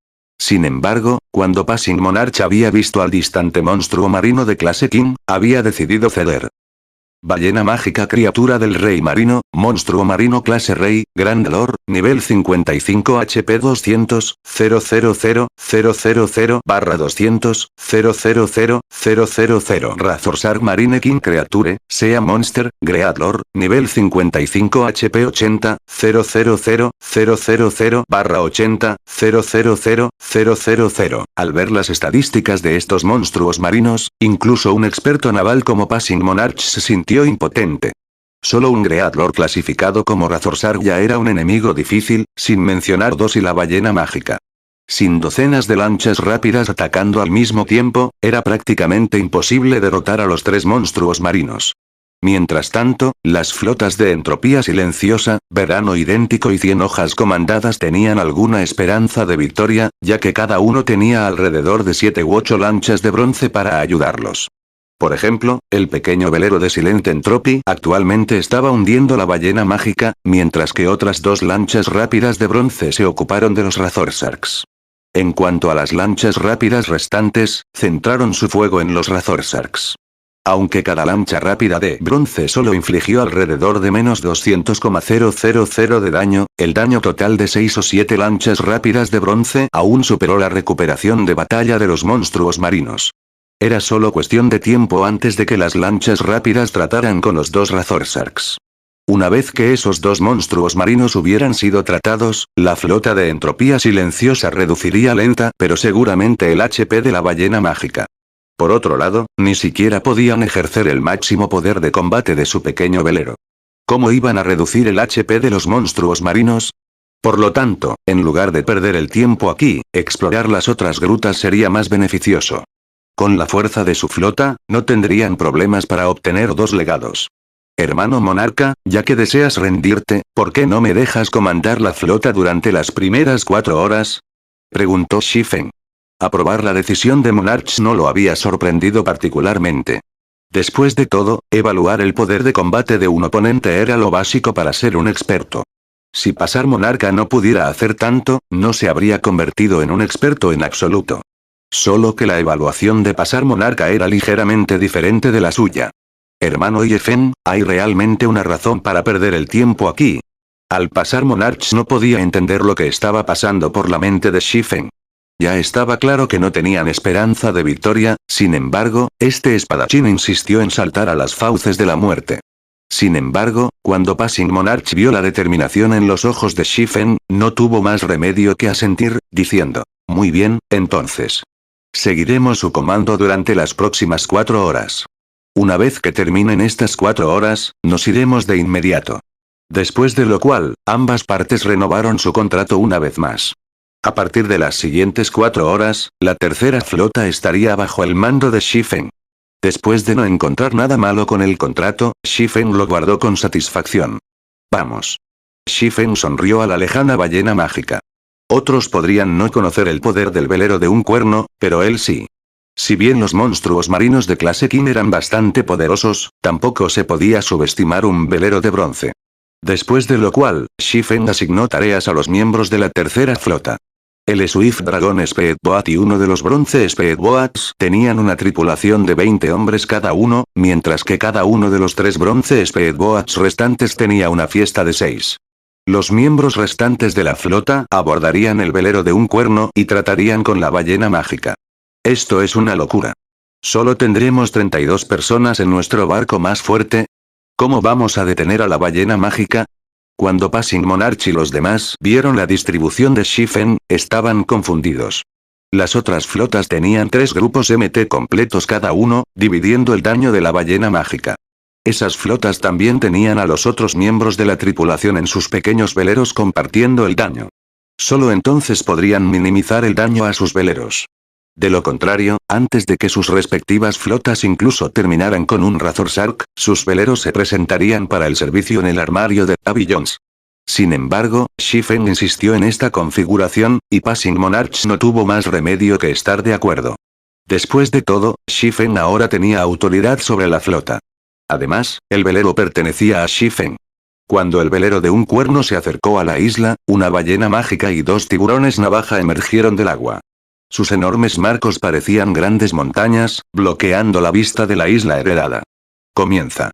Sin embargo, cuando Passing Monarch había visto al distante monstruo marino de clase King, había decidido ceder. Ballena mágica criatura del rey marino, monstruo marino clase rey, Grand Lord, nivel 55 HP 200, 000, 000, 200, 000, Razorshag Marine King Creature, Sea Monster, Great Lord, nivel 55 HP 80, 000, 000, 80, 000. Al ver las estadísticas de estos monstruos marinos, incluso un experto naval como Passing Monarch se sintió impotente. Solo un Great Lord clasificado como Razorshag ya era un enemigo difícil, sin mencionar 2 y la ballena mágica. Sin docenas de lanchas rápidas atacando al mismo tiempo, era prácticamente imposible derrotar a los 3 monstruos marinos. Mientras tanto, las flotas de Entropía Silenciosa, Verano Idéntico y 100 hojas comandadas tenían alguna esperanza de victoria, ya que cada uno tenía alrededor de 7 u 8 lanchas de bronce para ayudarlos. Por ejemplo, el pequeño velero de Silent Entropy actualmente estaba hundiendo la ballena mágica, mientras que otras 2 lanchas rápidas de bronce se ocuparon de los Razorsharks. En cuanto a las lanchas rápidas restantes, centraron su fuego en los Razorsharks. Aunque cada lancha rápida de bronce solo infligió alrededor de menos 200,000 de daño, el daño total de 6 o 7 lanchas rápidas de bronce aún superó la recuperación de batalla de los monstruos marinos. Era solo cuestión de tiempo antes de que las lanchas rápidas trataran con los 2 Razorsharks. Una vez que esos 2 monstruos marinos hubieran sido tratados, la flota de Entropía Silenciosa reduciría lenta pero seguramente el HP de la ballena mágica. Por otro lado, ni siquiera podían ejercer el máximo poder de combate de su pequeño velero. ¿Cómo iban a reducir el HP de los monstruos marinos? Por lo tanto, en lugar de perder el tiempo aquí, explorar las otras grutas sería más beneficioso. Con la fuerza de su flota, no tendrían problemas para obtener 2 legados. Hermano monarca, ya que deseas rendirte, ¿por qué no me dejas comandar la flota durante las primeras 4 horas? Preguntó Shifen. Aprobar la decisión de Monarchs no lo había sorprendido particularmente. Después de todo, evaluar el poder de combate de un oponente era lo básico para ser un experto. Si Pasar Monarca no pudiera hacer tanto, no se habría convertido en un experto en absoluto. Solo que la evaluación de Pasar Monarca era ligeramente diferente de la suya. Hermano Yefen, hay realmente una razón para perder el tiempo aquí. Al pasar Monarch no podía entender lo que estaba pasando por la mente de Shifen. Ya estaba claro que no tenían esperanza de victoria, sin embargo, este espadachín insistió en saltar a las fauces de la muerte. Sin embargo, cuando Passing Monarch vio la determinación en los ojos de Shifen, no tuvo más remedio que asentir, diciendo, muy bien, entonces. Seguiremos su comando durante las próximas 4 horas. Una vez que terminen estas 4 horas, nos iremos de inmediato. Después de lo cual, ambas partes renovaron su contrato una vez más. A partir de las siguientes 4 horas, la tercera flota estaría bajo el mando de Shifen. Después de no encontrar nada malo con el contrato, Shifen lo guardó con satisfacción. Vamos. Shifen sonrió a la lejana ballena mágica. Otros podrían no conocer el poder del velero de un cuerno, pero él sí. Si bien los monstruos marinos de clase King eran bastante poderosos, tampoco se podía subestimar un velero de bronce. Después de lo cual, Shifen asignó tareas a los miembros de la tercera flota. El Swift Dragon Speedboat y uno de los Bronce Speedboats tenían una tripulación de 20 hombres cada uno, mientras que cada uno de los 3 Bronce Speedboats restantes tenía una fiesta de 6. Los miembros restantes de la flota abordarían el velero de un cuerno y tratarían con la ballena mágica. Esto es una locura. Solo tendremos 32 personas en nuestro barco más fuerte. ¿Cómo vamos a detener a la ballena mágica? Cuando Passing Monarch y los demás vieron la distribución de Shifen, estaban confundidos. Las otras flotas tenían 3 grupos MT completos cada uno, dividiendo el daño de la ballena mágica. Esas flotas también tenían a los otros miembros de la tripulación en sus pequeños veleros compartiendo el daño. Solo entonces podrían minimizar el daño a sus veleros. De lo contrario, antes de que sus respectivas flotas incluso terminaran con un Razor Shark, sus veleros se presentarían para el servicio en el armario de Davy Jones. Sin embargo, Shifen insistió en esta configuración, y Passing Monarch no tuvo más remedio que estar de acuerdo. Después de todo, Shifen ahora tenía autoridad sobre la flota. Además, el velero pertenecía a Shifen. Cuando el velero de un cuerno se acercó a la isla, una ballena mágica y 2 tiburones navaja emergieron del agua. Sus enormes marcos parecían grandes montañas, bloqueando la vista de la isla heredada. Comienza.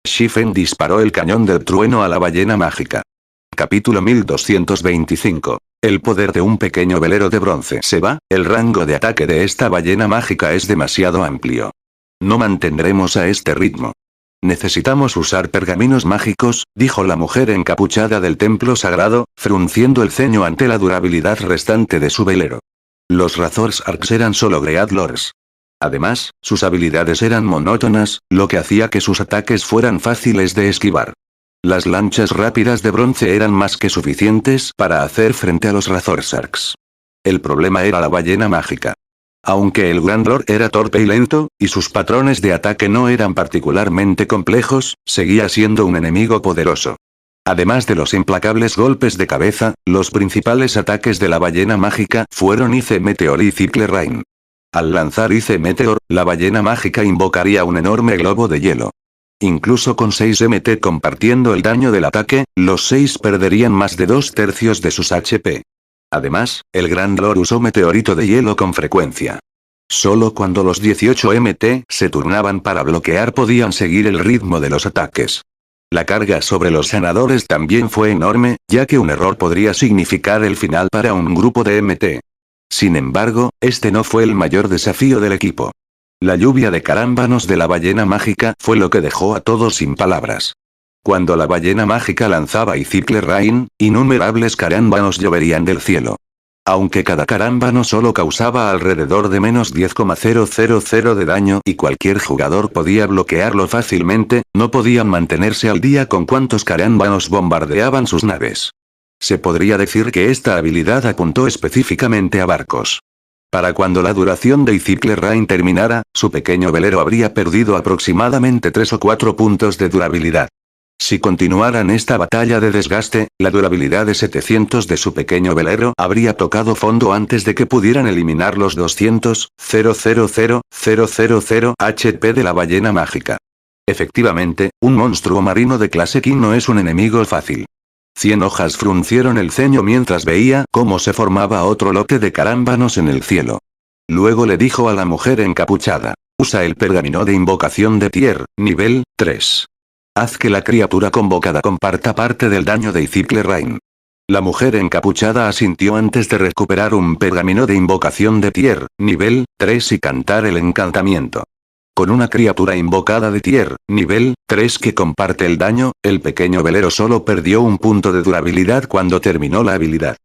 Shifen disparó el cañón del trueno a la ballena mágica. Capítulo 1225. El poder de un pequeño velero de bronce se va, el rango de ataque de esta ballena mágica es demasiado amplio. No mantendremos a este ritmo. Necesitamos usar pergaminos mágicos, dijo la mujer encapuchada del templo sagrado, frunciendo el ceño ante la durabilidad restante de su velero. Los Razor Sharks eran solo Great Lords. Además, sus habilidades eran monótonas, lo que hacía que sus ataques fueran fáciles de esquivar. Las lanchas rápidas de bronce eran más que suficientes para hacer frente a los Razor Sharks. El problema era la ballena mágica. Aunque el Grand Lord era torpe y lento, y sus patrones de ataque no eran particularmente complejos, seguía siendo un enemigo poderoso. Además de los implacables golpes de cabeza, los principales ataques de la ballena mágica fueron Ice Meteor y Cycle Rain. Al lanzar Ice Meteor, la ballena mágica invocaría un enorme globo de hielo. Incluso con 6 MT compartiendo el daño del ataque, los 6 perderían más de 2/3 de sus HP. Además, el Grand Lord usó meteorito de hielo con frecuencia. Solo cuando los 18 MT se turnaban para bloquear podían seguir el ritmo de los ataques. La carga sobre los sanadores también fue enorme, ya que un error podría significar el final para un grupo de MT. Sin embargo, este no fue el mayor desafío del equipo. La lluvia de carámbanos de la ballena mágica fue lo que dejó a todos sin palabras. Cuando la ballena mágica lanzaba Cycle Rain, innumerables carámbanos lloverían del cielo. Aunque cada carámbano solo causaba alrededor de menos 10,000 de daño y cualquier jugador podía bloquearlo fácilmente, no podían mantenerse al día con cuántos carámbanos bombardeaban sus naves. Se podría decir que esta habilidad apuntó específicamente a barcos. Para cuando la duración de Cycle Rain terminara, su pequeño velero habría perdido aproximadamente 3 o 4 puntos de durabilidad. Si continuaran esta batalla de desgaste, la durabilidad de 700 de su pequeño velero habría tocado fondo antes de que pudieran eliminar los 200,000,000 HP de la ballena mágica. Efectivamente, un monstruo marino de clase King no es un enemigo fácil. 100 hojas fruncieron el ceño mientras veía cómo se formaba otro lote de carámbanos en el cielo. Luego le dijo a la mujer encapuchada: usa el pergamino de invocación de Tier, nivel 3. Haz que la criatura convocada comparta parte del daño de Icicle Rain. La mujer encapuchada asintió antes de recuperar un pergamino de invocación de Tier, nivel 3 y cantar el encantamiento. Con una criatura invocada de Tier, nivel 3 que comparte el daño, el pequeño velero solo perdió un punto de durabilidad cuando terminó la habilidad.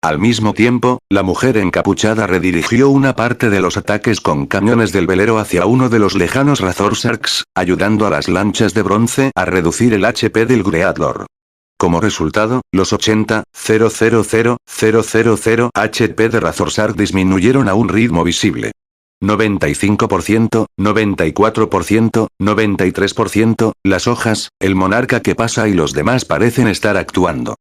Al mismo tiempo, la mujer encapuchada redirigió una parte de los ataques con cañones del velero hacia uno de los lejanos Razorsarks, ayudando a las lanchas de bronce a reducir el HP del Greatlord. Como resultado, los 80,000,000 HP de Razorsark disminuyeron a un ritmo visible. 95%, 94%, 93%, las hojas, el monarca que pasa y los demás parecen estar actuando.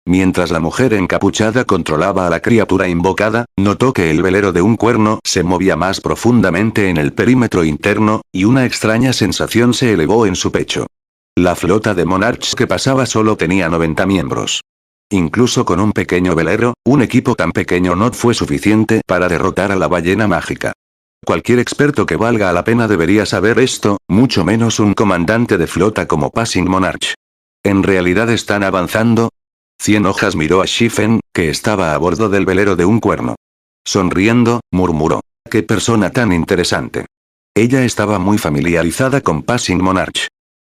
Mientras la mujer encapuchada controlaba a la criatura invocada, notó que el velero de un cuerno se movía más profundamente en el perímetro interno, y una extraña sensación se elevó en su pecho. La flota de Monarchs que pasaba solo tenía 90 miembros. Incluso con un pequeño velero, un equipo tan pequeño no fue suficiente para derrotar a la ballena mágica. Cualquier experto que valga la pena debería saber esto, mucho menos un comandante de flota como Passing Monarch. ¿En realidad están avanzando? 100 hojas miró a Shifen, que estaba a bordo del velero de un cuerno. Sonriendo, murmuró: «¡Qué persona tan interesante!». Ella estaba muy familiarizada con Passing Monarch.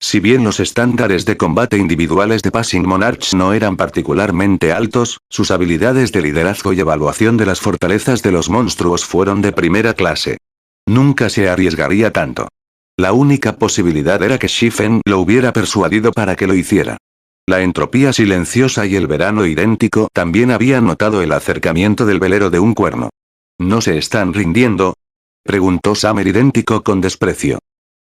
Si bien los estándares de combate individuales de Passing Monarch no eran particularmente altos, sus habilidades de liderazgo y evaluación de las fortalezas de los monstruos fueron de primera clase. Nunca se arriesgaría tanto. La única posibilidad era que Shifen lo hubiera persuadido para que lo hiciera. La entropía silenciosa y el verano idéntico también habían notado el acercamiento del velero de un cuerno. ¿No se están rindiendo?, preguntó Summer idéntico con desprecio.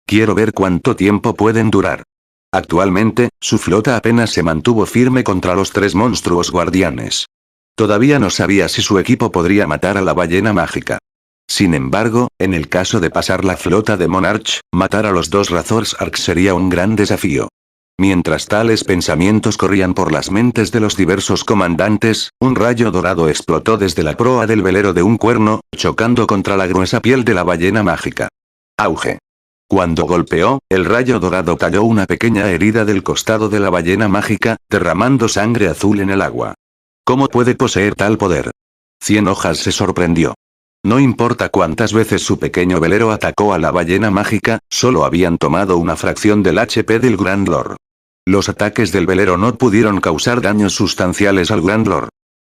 Quiero ver cuánto tiempo pueden durar. Actualmente, su flota apenas se mantuvo firme contra los 3 monstruos guardianes. Todavía no sabía si su equipo podría matar a la ballena mágica. Sin embargo, en el caso de pasar la flota de Monarch, matar a los 2 Razorsark sería un gran desafío. Mientras tales pensamientos corrían por las mentes de los diversos comandantes, un rayo dorado explotó desde la proa del velero de un cuerno, chocando contra la gruesa piel de la ballena mágica. ¡Auge! Cuando golpeó, el rayo dorado talló una pequeña herida del costado de la ballena mágica, derramando sangre azul en el agua. ¿Cómo puede poseer tal poder? 100 hojas se sorprendió. No importa cuántas veces su pequeño velero atacó a la ballena mágica, solo habían tomado una fracción del HP del Grand Lord. Los ataques del velero no pudieron causar daños sustanciales al Grand Lord.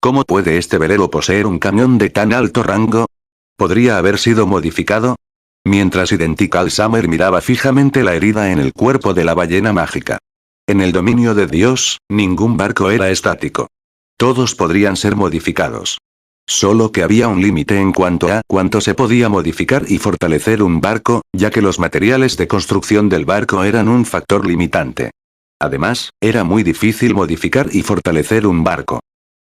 ¿Cómo puede este velero poseer un cañón de tan alto rango? ¿Podría haber sido modificado? Mientras Identical Summer miraba fijamente la herida en el cuerpo de la ballena mágica. En el dominio de Dios, ningún barco era estático. Todos podrían ser modificados. Solo que había un límite en cuanto a cuánto se podía modificar y fortalecer un barco, ya que los materiales de construcción del barco eran un factor limitante. Además, era muy difícil modificar y fortalecer un barco.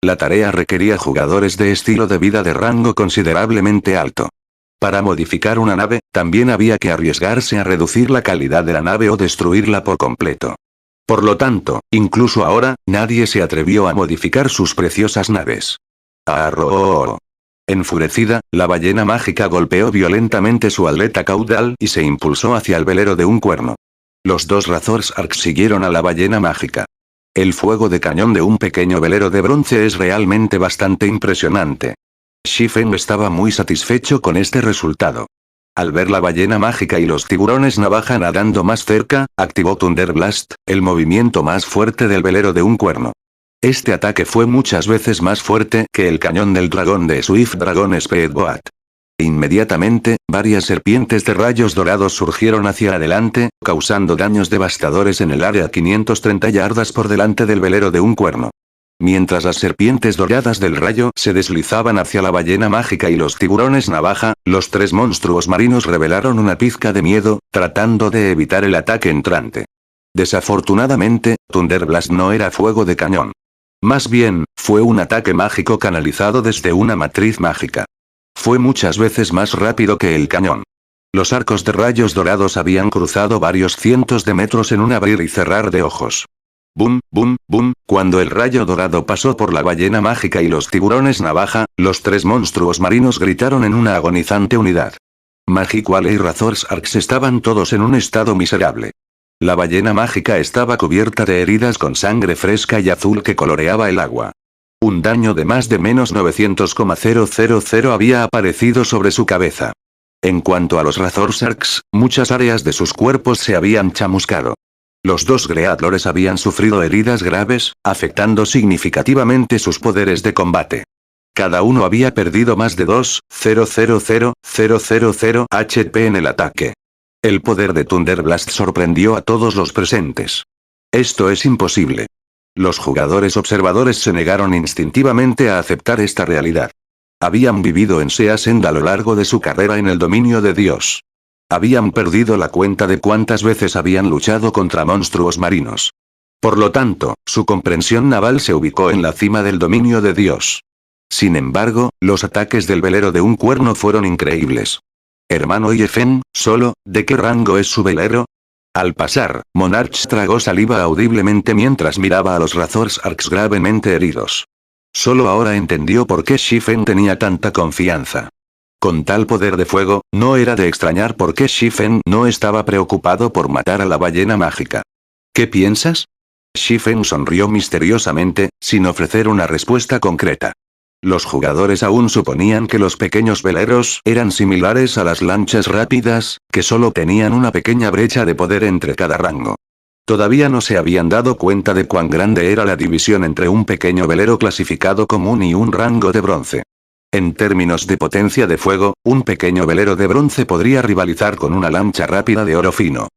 La tarea requería jugadores de estilo de vida de rango considerablemente alto. Para modificar una nave, también había que arriesgarse a reducir la calidad de la nave o destruirla por completo. Por lo tanto, incluso ahora, nadie se atrevió a modificar sus preciosas naves. ¡Arrooo! Enfurecida, la ballena mágica golpeó violentamente su aleta caudal y se impulsó hacia el velero de un cuerno. Los 2 Razorsark siguieron a la ballena mágica. El fuego de cañón de un pequeño velero de bronce es realmente bastante impresionante. Shifen estaba muy satisfecho con este resultado. Al ver la ballena mágica y los tiburones navaja nadando más cerca, activó Thunder Blast, el movimiento más fuerte del velero de un cuerno. Este ataque fue muchas veces más fuerte que el cañón del dragón de Swift Dragon Speedboat. Inmediatamente, varias serpientes de rayos dorados surgieron hacia adelante, causando daños devastadores en el área 530 yardas por delante del velero de un cuerno. Mientras las serpientes doradas del rayo se deslizaban hacia la ballena mágica y los tiburones navaja, los 3 monstruos marinos revelaron una pizca de miedo, tratando de evitar el ataque entrante. Desafortunadamente, Thunderblast no era fuego de cañón. Más bien, fue un ataque mágico canalizado desde una matriz mágica. Fue muchas veces más rápido que el cañón. Los arcos de rayos dorados habían cruzado varios cientos de metros en un abrir y cerrar de ojos. Boom, boom, boom, cuando el rayo dorado pasó por la ballena mágica y los tiburones navaja, los tres monstruos marinos gritaron en una agonizante unidad. Magikwale y Razor's Arcs estaban todos en un estado miserable. La ballena mágica estaba cubierta de heridas con sangre fresca y azul que coloreaba el agua. Un daño de más de menos 900,000 había aparecido sobre su cabeza. En cuanto a los Razor's Arcs, muchas áreas de sus cuerpos se habían chamuscado. Los dos Greatlores habían sufrido heridas graves, afectando significativamente sus poderes de combate. Cada uno había perdido más de 2,000,000 HP en el ataque. El poder de Thunderblast sorprendió a todos los presentes. Esto es imposible. Los jugadores observadores se negaron instintivamente a aceptar esta realidad. Habían vivido en Sea Send a lo largo de su carrera en el dominio de Dios. Habían perdido la cuenta de cuántas veces habían luchado contra monstruos marinos. Por lo tanto, su comprensión naval se ubicó en la cima del dominio de Dios. Sin embargo, los ataques del velero de un cuerno fueron increíbles. Hermano Yefen, solo, ¿de qué rango es su velero? Al pasar, Monarch tragó saliva audiblemente mientras miraba a los Razor's Arcs gravemente heridos. Solo ahora entendió por qué Shifen tenía tanta confianza. Con tal poder de fuego, no era de extrañar por qué Shifen no estaba preocupado por matar a la ballena mágica. ¿Qué piensas? Shifen sonrió misteriosamente, sin ofrecer una respuesta concreta. Los jugadores aún suponían que los pequeños veleros eran similares a las lanchas rápidas, que solo tenían una pequeña brecha de poder entre cada rango. Todavía no se habían dado cuenta de cuán grande era la división entre un pequeño velero clasificado común y un rango de bronce. En términos de potencia de fuego, un pequeño velero de bronce podría rivalizar con una lancha rápida de oro fino.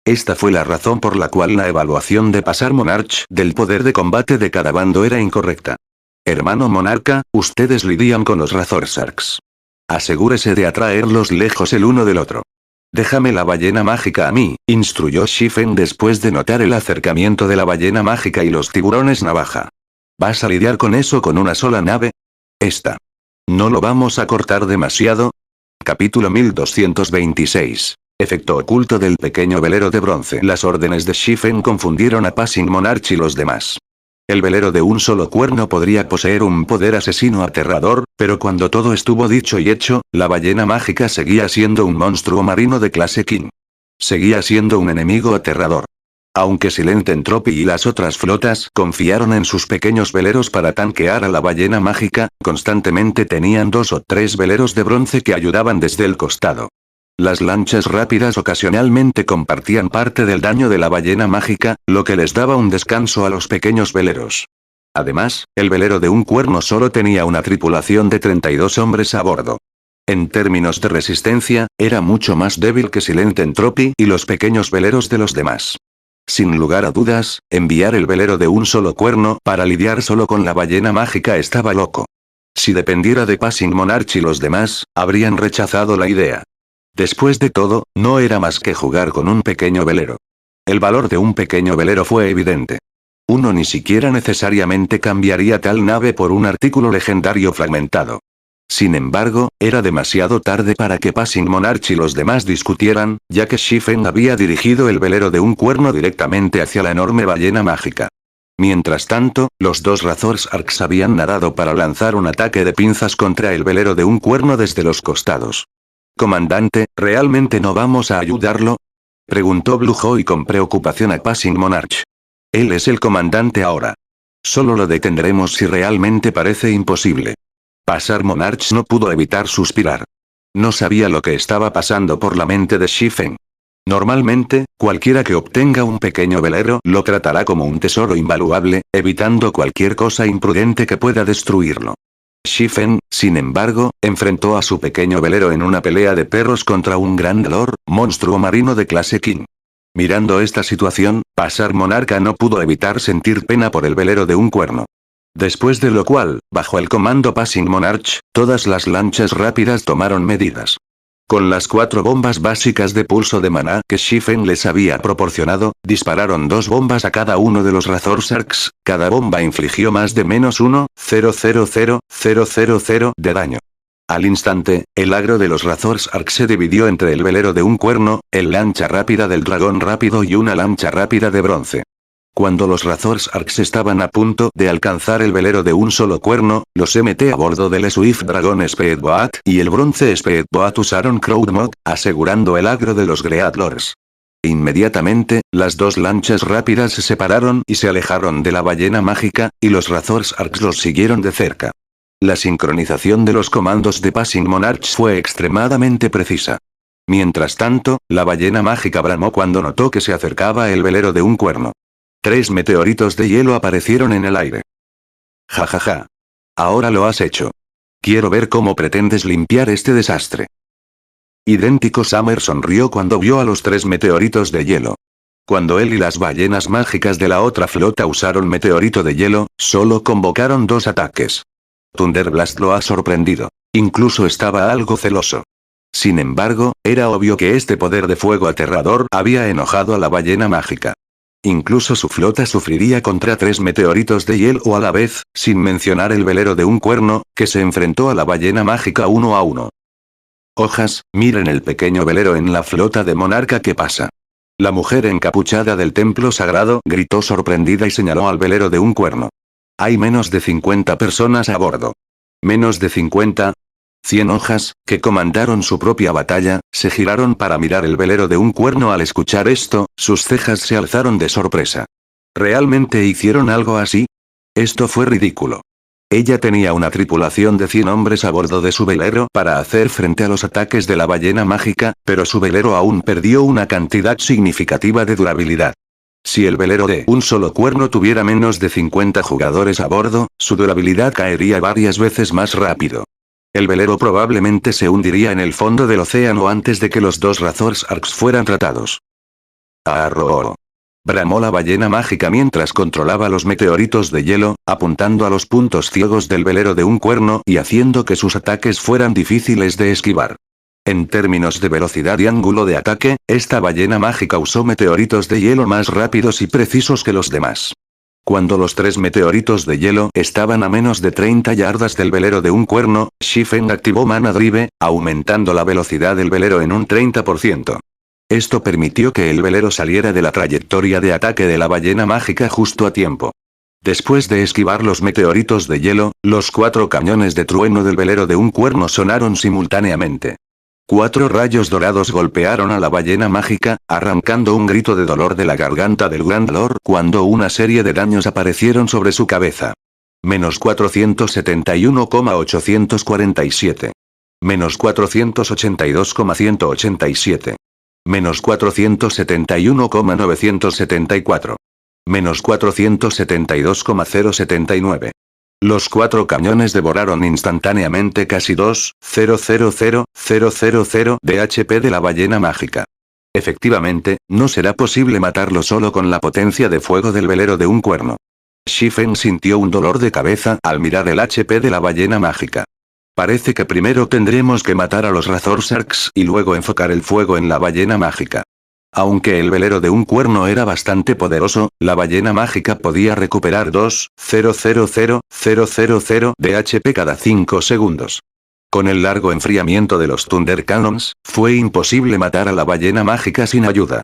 Esta fue la razón por la cual la evaluación de pasar Monarch del poder de combate de cada bando era incorrecta. Hermano Monarca, ustedes lidian con los Razor's Arcs. Asegúrese de atraerlos lejos el uno del otro. Déjame la ballena mágica a mí, instruyó Shifen después de notar el acercamiento de la ballena mágica y los tiburones navaja. ¿Vas a lidiar con eso con una sola nave? Esta. ¿No lo vamos a cortar demasiado? Capítulo 1226. Efecto oculto del pequeño velero de bronce. Las órdenes de Shifen confundieron a Passing Monarch y los demás. El velero de un solo cuerno podría poseer un poder asesino aterrador, pero cuando todo estuvo dicho y hecho, la ballena mágica seguía siendo un monstruo marino de clase King. Seguía siendo un enemigo aterrador. Aunque Silent Entropy y las otras flotas confiaron en sus pequeños veleros para tanquear a la ballena mágica, constantemente tenían 2 o 3 veleros de bronce que ayudaban desde el costado. Las lanchas rápidas ocasionalmente compartían parte del daño de la ballena mágica, lo que les daba un descanso a los pequeños veleros. Además, el velero de un cuerno solo tenía una tripulación de 32 hombres a bordo. En términos de resistencia, era mucho más débil que Silent Entropy y los pequeños veleros de los demás. Sin lugar a dudas, enviar el velero de un solo cuerno para lidiar solo con la ballena mágica estaba loco. Si dependiera de Passing Monarch y los demás, habrían rechazado la idea. Después de todo, no era más que jugar con un pequeño velero. El valor de un pequeño velero fue evidente. Uno ni siquiera necesariamente cambiaría tal nave por un artículo legendario fragmentado. Sin embargo, era demasiado tarde para que Passing Monarch y los demás discutieran, ya que Shifen había dirigido el velero de un cuerno directamente hacia la enorme ballena mágica. Mientras tanto, los dos Razor's Arcs habían nadado para lanzar un ataque de pinzas contra el velero de un cuerno desde los costados. Comandante, ¿realmente no vamos a ayudarlo? Preguntó Blue Joy con preocupación a Passing Monarch. Él es el comandante ahora. Solo lo detendremos si realmente parece imposible. Passing Monarch no pudo evitar suspirar. No sabía lo que estaba pasando por la mente de Shifen. Normalmente, cualquiera que obtenga un pequeño velero lo tratará como un tesoro invaluable, evitando cualquier cosa imprudente que pueda destruirlo. Shifen, sin embargo, enfrentó a su pequeño velero en una pelea de perros contra un gran Lord, monstruo marino de clase King. Mirando esta situación, Passing Monarca no pudo evitar sentir pena por el velero de un cuerno. Después de lo cual, bajo el comando Passing Monarch, todas las lanchas rápidas tomaron medidas. Con las 4 bombas básicas de pulso de maná que Shifen les había proporcionado, dispararon 2 bombas a cada uno de los Razorsarks, cada bomba infligió más de -1,000,000 de daño. Al instante, el agro de los Razorsarks se dividió entre el velero de un cuerno, el lancha rápida del dragón rápido y una lancha rápida de bronce. Cuando los Razorsarks estaban a punto de alcanzar el velero de un solo cuerno, los MT a bordo del Swift Dragon Speedboat y el bronce Speedboat usaron Crowdmog, asegurando el agro de los Greatlords. Inmediatamente, las 2 lanchas rápidas se separaron y se alejaron de la ballena mágica, y los Razorsarks los siguieron de cerca. La sincronización de los comandos de Passing Monarchs fue extremadamente precisa. Mientras tanto, la ballena mágica bramó cuando notó que se acercaba el velero de un cuerno. 3 meteoritos de hielo aparecieron en el aire. Jajaja. Ahora lo has hecho. Quiero ver cómo pretendes limpiar este desastre. Idéntico Summer sonrió cuando vio a los 3 meteoritos de hielo. Cuando él y las ballenas mágicas de la otra flota usaron meteorito de hielo, solo convocaron 2 ataques. Thunderblast lo ha sorprendido. Incluso estaba algo celoso. Sin embargo, era obvio que este poder de fuego aterrador había enojado a la ballena mágica. Incluso su flota sufriría contra 3 meteoritos de hielo a la vez, sin mencionar el velero de un cuerno, que se enfrentó a la ballena mágica 1 a 1. Hojas, miren el pequeño velero en la flota de monarca que pasa. La mujer encapuchada del templo sagrado gritó sorprendida y señaló al velero de un cuerno. Hay menos de 50 personas a bordo. Menos de 50. 100 hojas, que comandaron su propia batalla, se giraron para mirar el velero de un cuerno. Al escuchar esto, sus cejas se alzaron de sorpresa. ¿Realmente hicieron algo así? Esto fue ridículo. Ella tenía una tripulación de 100 hombres a bordo de su velero para hacer frente a los ataques de la ballena mágica, pero su velero aún perdió una cantidad significativa de durabilidad. Si el velero de un solo cuerno tuviera menos de 50 jugadores a bordo, su durabilidad caería varias veces más rápido. El velero probablemente se hundiría en el fondo del océano antes de que los 2 Razorsarks fueran tratados. ¡Arrooo! Bramó la ballena mágica mientras controlaba los meteoritos de hielo, apuntando a los puntos ciegos del velero de un cuerno y haciendo que sus ataques fueran difíciles de esquivar. En términos de velocidad y ángulo de ataque, esta ballena mágica usó meteoritos de hielo más rápidos y precisos que los demás. Cuando los 3 meteoritos de hielo estaban a menos de 30 yardas del velero de un cuerno, Shifen activó Mana Drive, aumentando la velocidad del velero en un 30%. Esto permitió que el velero saliera de la trayectoria de ataque de la ballena mágica justo a tiempo. Después de esquivar los meteoritos de hielo, los 4 cañones de trueno del velero de un cuerno sonaron simultáneamente. 4 rayos dorados golpearon a la ballena mágica, arrancando un grito de dolor de la garganta del Grand Lord cuando una serie de daños aparecieron sobre su cabeza. Menos 471,847. Menos 482,187. Menos 471,974. Menos 472,079. Los 4 cañones devoraron instantáneamente casi 2,000,000 de HP de la ballena mágica. Efectivamente, no será posible matarlo solo con la potencia de fuego del velero de un cuerno. Shifen sintió un dolor de cabeza al mirar el HP de la ballena mágica. Parece que primero tendremos que matar a los Razorsarks y luego enfocar el fuego en la ballena mágica. Aunque el velero de un cuerno era bastante poderoso, la ballena mágica podía recuperar 2,000,000 de HP cada 5 segundos. Con el largo enfriamiento de los Thunder Cannons, fue imposible matar a la ballena mágica sin ayuda.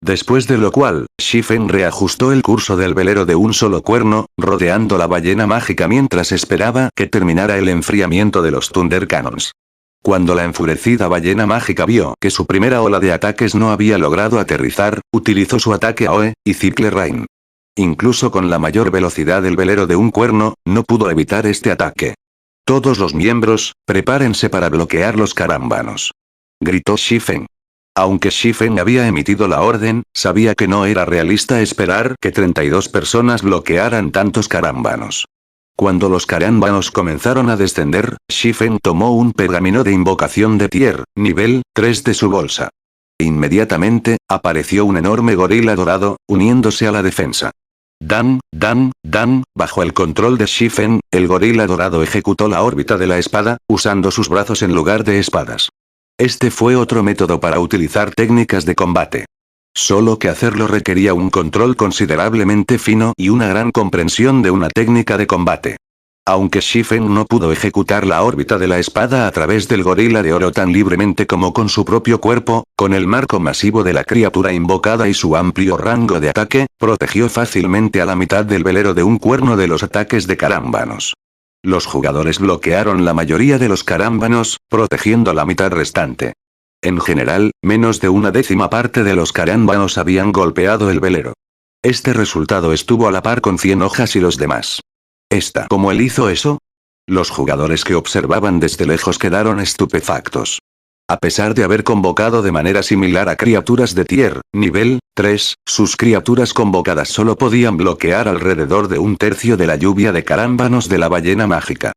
Después de lo cual, Shifen reajustó el curso del velero de un solo cuerno, rodeando la ballena mágica mientras esperaba que terminara el enfriamiento de los Thunder Cannons. Cuando la enfurecida ballena mágica vio que su primera ola de ataques no había logrado aterrizar, utilizó su ataque AOE, y Cycle Rain. Incluso con la mayor velocidad del velero de un cuerno, no pudo evitar este ataque. Todos los miembros, prepárense para bloquear los carambanos. Gritó Shifen. Aunque Shifen había emitido la orden, sabía que no era realista esperar que 32 personas bloquearan tantos carambanos. Cuando los carambanos comenzaron a descender, Shifen tomó un pergamino de invocación de tier, nivel 3 de su bolsa. Inmediatamente, apareció un enorme gorila dorado, uniéndose a la defensa. Dan, bajo el control de Shifen, el gorila dorado ejecutó la órbita de la espada, usando sus brazos en lugar de espadas. Este fue otro método para utilizar técnicas de combate. Solo que hacerlo requería un control considerablemente fino y una gran comprensión de una técnica de combate. Aunque Shifen no pudo ejecutar la órbita de la espada a través del gorila de oro tan libremente como con su propio cuerpo, con el marco masivo de la criatura invocada y su amplio rango de ataque, protegió fácilmente a la mitad del velero de un cuerno de los ataques de carámbanos. Los jugadores bloquearon la mayoría de los carámbanos, protegiendo la mitad restante. En general, menos de una décima parte de los carámbanos habían golpeado el velero. Este resultado estuvo a la par con 100 hojas y los demás. ¿Cómo él hizo eso? Los jugadores que observaban desde lejos quedaron estupefactos. A pesar de haber convocado de manera similar a criaturas de tier, nivel 3, sus criaturas convocadas solo podían bloquear alrededor de un tercio de la lluvia de carámbanos de la ballena mágica.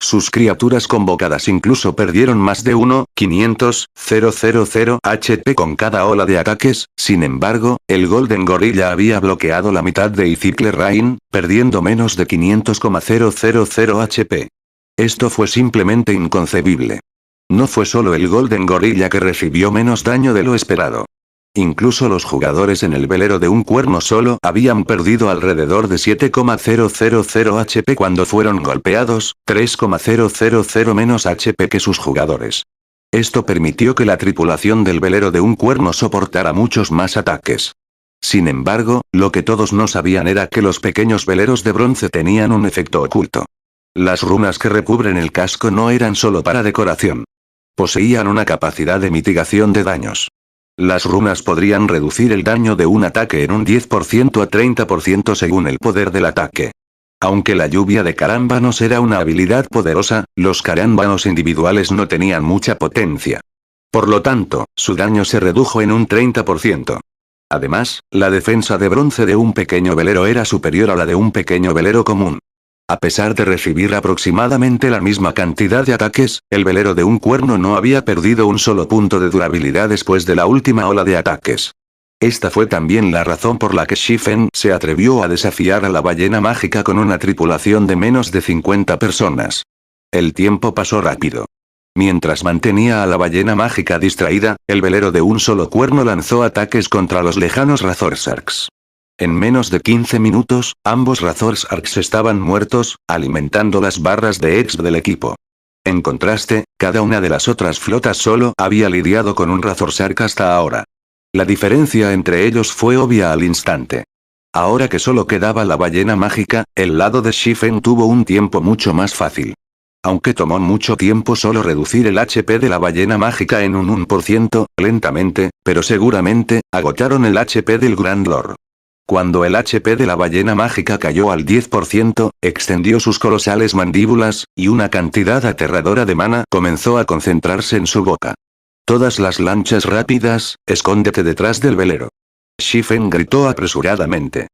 Sus criaturas convocadas incluso perdieron más de 1,500,000 HP con cada ola de ataques, sin embargo, el Golden Gorilla había bloqueado la mitad de Icicle Rain, perdiendo menos de 500,000 HP. Esto fue simplemente inconcebible. No fue solo el Golden Gorilla que recibió menos daño de lo esperado. Incluso los jugadores en el velero de un cuerno solo habían perdido alrededor de 7,000 HP cuando fueron golpeados, 3,000 menos HP que sus jugadores. Esto permitió que la tripulación del velero de un cuerno soportara muchos más ataques. Sin embargo, lo que todos no sabían era que los pequeños veleros de bronce tenían un efecto oculto. Las runas que recubren el casco no eran solo para decoración. Poseían una capacidad de mitigación de daños. Las runas podrían reducir el daño de un ataque en un 10% a 30% según el poder del ataque. Aunque la lluvia de carámbanos era una habilidad poderosa, los carámbanos individuales no tenían mucha potencia. Por lo tanto, su daño se redujo en un 30%. Además, la defensa de bronce de un pequeño velero era superior a la de un pequeño velero común. A pesar de recibir aproximadamente la misma cantidad de ataques, el velero de un cuerno no había perdido un solo punto de durabilidad después de la última ola de ataques. Esta fue también la razón por la que Shifen se atrevió a desafiar a la ballena mágica con una tripulación de menos de 50 personas. El tiempo pasó rápido. Mientras mantenía a la ballena mágica distraída, el velero de un solo cuerno lanzó ataques contra los lejanos Razorsarks. En menos de 15 minutos, ambos Razorsarks estaban muertos, alimentando las barras de exp del equipo. En contraste, cada una de las otras flotas solo había lidiado con un Razorsark hasta ahora. La diferencia entre ellos fue obvia al instante. Ahora que solo quedaba la ballena mágica, el lado de Shifen tuvo un tiempo mucho más fácil. Aunque tomó mucho tiempo solo reducir el HP de la ballena mágica en un 1%, lentamente, pero seguramente, agotaron el HP del Grand Lord. Cuando el HP de la ballena mágica cayó al 10%, extendió sus colosales mandíbulas, y una cantidad aterradora de mana comenzó a concentrarse en su boca. Todas las lanchas rápidas, escóndete detrás del velero. Shifen gritó apresuradamente.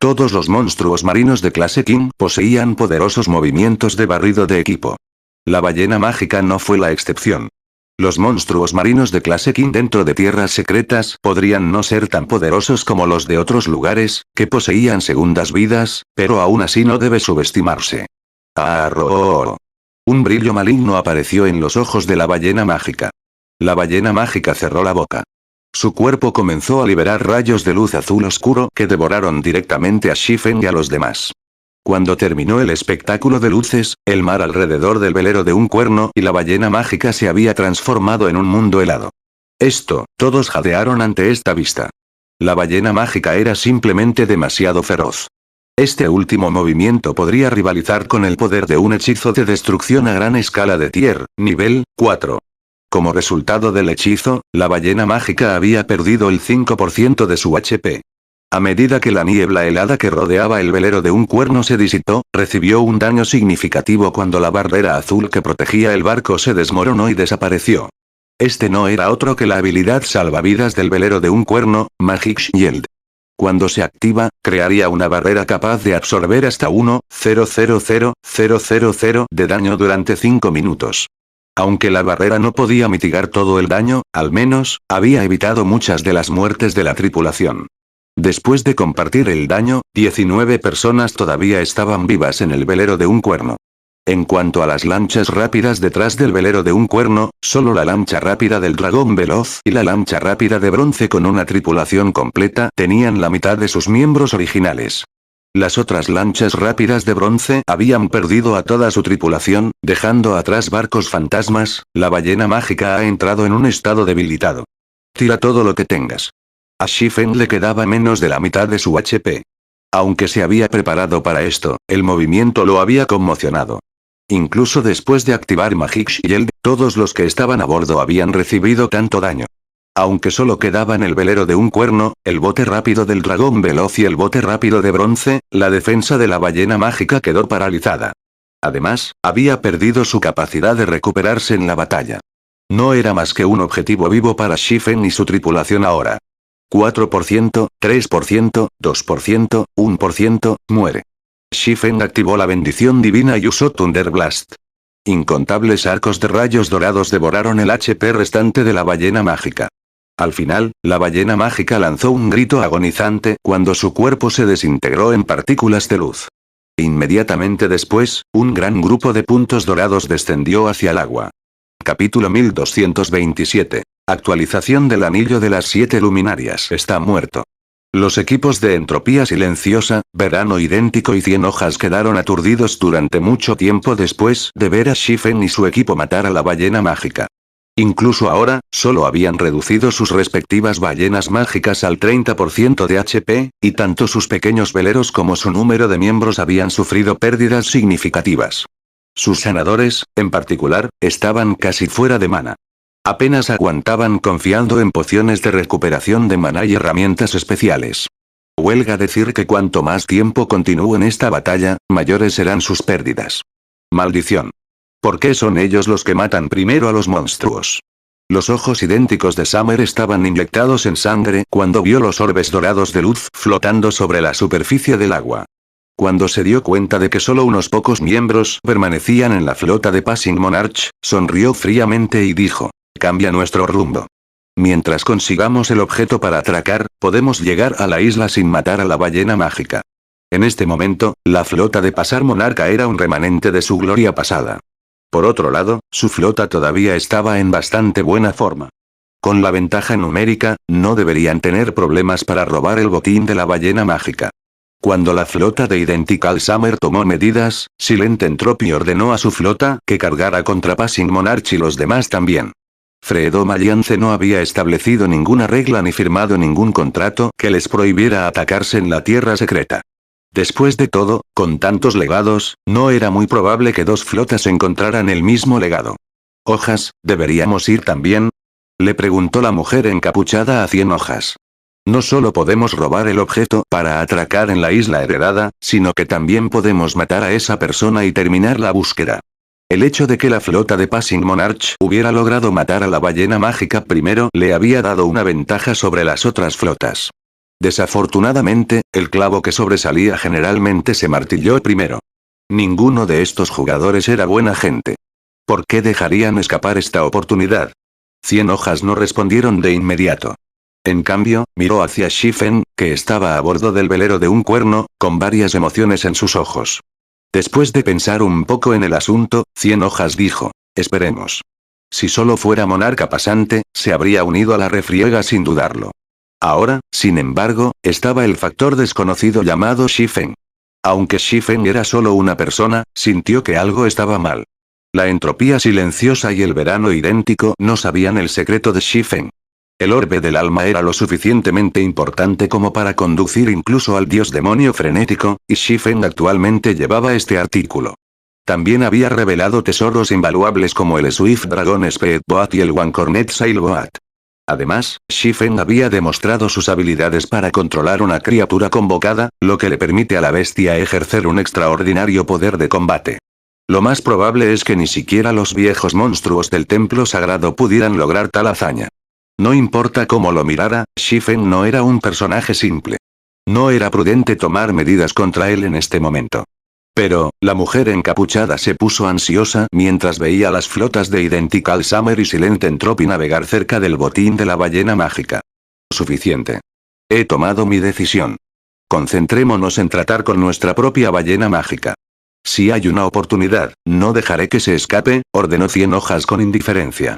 Todos los monstruos marinos de clase King poseían poderosos movimientos de barrido de equipo. La ballena mágica no fue la excepción. Los monstruos marinos de clase King dentro de tierras secretas podrían no ser tan poderosos como los de otros lugares, que poseían segundas vidas, pero aún así no debe subestimarse. ¡Arrooo! Un brillo maligno apareció en los ojos de la ballena mágica. La ballena mágica cerró la boca. Su cuerpo comenzó a liberar rayos de luz azul oscuro que devoraron directamente a Shifen y a los demás. Cuando terminó el espectáculo de luces, el mar alrededor del velero de un cuerno y la ballena mágica se había transformado en un mundo helado. Todos jadearon ante esta vista. La ballena mágica era simplemente demasiado feroz. Este último movimiento podría rivalizar con el poder de un hechizo de destrucción a gran escala de tier, nivel 4. Como resultado del hechizo, la ballena mágica había perdido el 5% de su HP. A medida que la niebla helada que rodeaba el velero de un cuerno se disipó, recibió un daño significativo cuando la barrera azul que protegía el barco se desmoronó y desapareció. No era otro que la habilidad salvavidas del velero de un cuerno, Magic Shield. Cuando se activa, crearía una barrera capaz de absorber hasta 1,000,000 de daño durante 5 minutos. Aunque la barrera no podía mitigar todo el daño, al menos, había evitado muchas de las muertes de la tripulación. Después de compartir el daño, 19 personas todavía estaban vivas en el velero de un cuerno. En cuanto a las lanchas rápidas detrás del velero de un cuerno, solo la lancha rápida del dragón veloz y la lancha rápida de bronce con una tripulación completa tenían la mitad de sus miembros originales. Las otras lanchas rápidas de bronce habían perdido a toda su tripulación, dejando atrás barcos fantasmas. La ballena mágica ha entrado en un estado debilitado. Tira todo lo que tengas. A Shifen le quedaba menos de la mitad de su HP. Aunque se había preparado para esto, el movimiento lo había conmocionado. Incluso después de activar Magic Shield, todos los que estaban a bordo habían recibido tanto daño. Aunque solo quedaban el velero de un cuerno, el bote rápido del dragón veloz y el bote rápido de bronce, la defensa de la ballena mágica quedó paralizada. Además, había perdido su capacidad de recuperarse en la batalla. No era más que un objetivo vivo para Shifen y su tripulación ahora. 4%, 3%, 2%, 1%, muere. Shifen activó la bendición divina y usó Thunder Blast. Incontables arcos de rayos dorados devoraron el HP restante de la ballena mágica. Al final, la ballena mágica lanzó un grito agonizante cuando su cuerpo se desintegró en partículas de luz. Inmediatamente después, un gran grupo de puntos dorados descendió hacia el agua. Capítulo 1227. Actualización del anillo de las 7 luminarias. Está muerto. Los equipos de Entropía Silenciosa, Verano Idéntico y 100 hojas quedaron aturdidos durante mucho tiempo después de ver a Shifen y su equipo matar a la ballena mágica. Incluso ahora, solo habían reducido sus respectivas ballenas mágicas al 30% de HP, y tanto sus pequeños veleros como su número de miembros habían sufrido pérdidas significativas. Sus sanadores, en particular, estaban casi fuera de mana. Apenas aguantaban confiando en pociones de recuperación de maná y herramientas especiales. Huelga decir que cuanto más tiempo continúen esta batalla, mayores serán sus pérdidas. Maldición. ¿Por qué son ellos los que matan primero a los monstruos? Los ojos idénticos de Summer estaban inyectados en sangre cuando vio los orbes dorados de luz flotando sobre la superficie del agua. Cuando se dio cuenta de que solo unos pocos miembros permanecían en la flota de Passing Monarch, sonrió fríamente y dijo: cambia nuestro rumbo. Mientras consigamos el objeto para atracar, podemos llegar a la isla sin matar a la ballena mágica. En este momento, la flota de Pasar Monarca era un remanente de su gloria pasada. Por otro lado, su flota todavía estaba en bastante buena forma. Con la ventaja numérica, no deberían tener problemas para robar el botín de la ballena mágica. Cuando la flota de Identical Summer tomó medidas, Silent Entropy ordenó a su flota que cargara contra Passing Monarch y los demás también. Freedom Alliance no había establecido ninguna regla ni firmado ningún contrato que les prohibiera atacarse en la Tierra Secreta. Después de todo, con tantos legados, no era muy probable que dos flotas encontraran el mismo legado. ¿Hojas, deberíamos ir también? Le preguntó la mujer encapuchada a 100 hojas. No solo podemos robar el objeto para atracar en la isla heredada, sino que también podemos matar a esa persona y terminar la búsqueda. El hecho de que la flota de Passing Monarch hubiera logrado matar a la ballena mágica primero le había dado una ventaja sobre las otras flotas. Desafortunadamente, el clavo que sobresalía generalmente se martilló primero. Ninguno de estos jugadores era buena gente. ¿Por qué dejarían escapar esta oportunidad? 100 hojas no respondieron de inmediato. En cambio, miró hacia Shifen, que estaba a bordo del velero de un cuerno, con varias emociones en sus ojos. Después de pensar un poco en el asunto, 100 hojas dijo: esperemos. Si solo fuera monarca pasante, se habría unido a la refriega sin dudarlo. Ahora, sin embargo, estaba el factor desconocido llamado Shifen. Aunque Shifen era solo una persona, sintió que algo estaba mal. La entropía silenciosa y el verano idéntico no sabían el secreto de Shifen. El orbe del alma era lo suficientemente importante como para conducir incluso al dios demonio frenético, y Shifen actualmente llevaba este artículo. También había revelado tesoros invaluables como el Swift Dragon Speedboat y el One Cornet Sailboat. Además, Shifen había demostrado sus habilidades para controlar una criatura convocada, lo que le permite a la bestia ejercer un extraordinario poder de combate. Lo más probable es que ni siquiera los viejos monstruos del templo sagrado pudieran lograr tal hazaña. No importa cómo lo mirara, Shifen no era un personaje simple. No era prudente tomar medidas contra él en este momento. Pero, la mujer encapuchada se puso ansiosa mientras veía las flotas de Identical Summer y Silent Entropy navegar cerca del botín de la ballena mágica. Suficiente. He tomado mi decisión. Concentrémonos en tratar con nuestra propia ballena mágica. Si hay una oportunidad, no dejaré que se escape, ordenó Cien Hojas con indiferencia.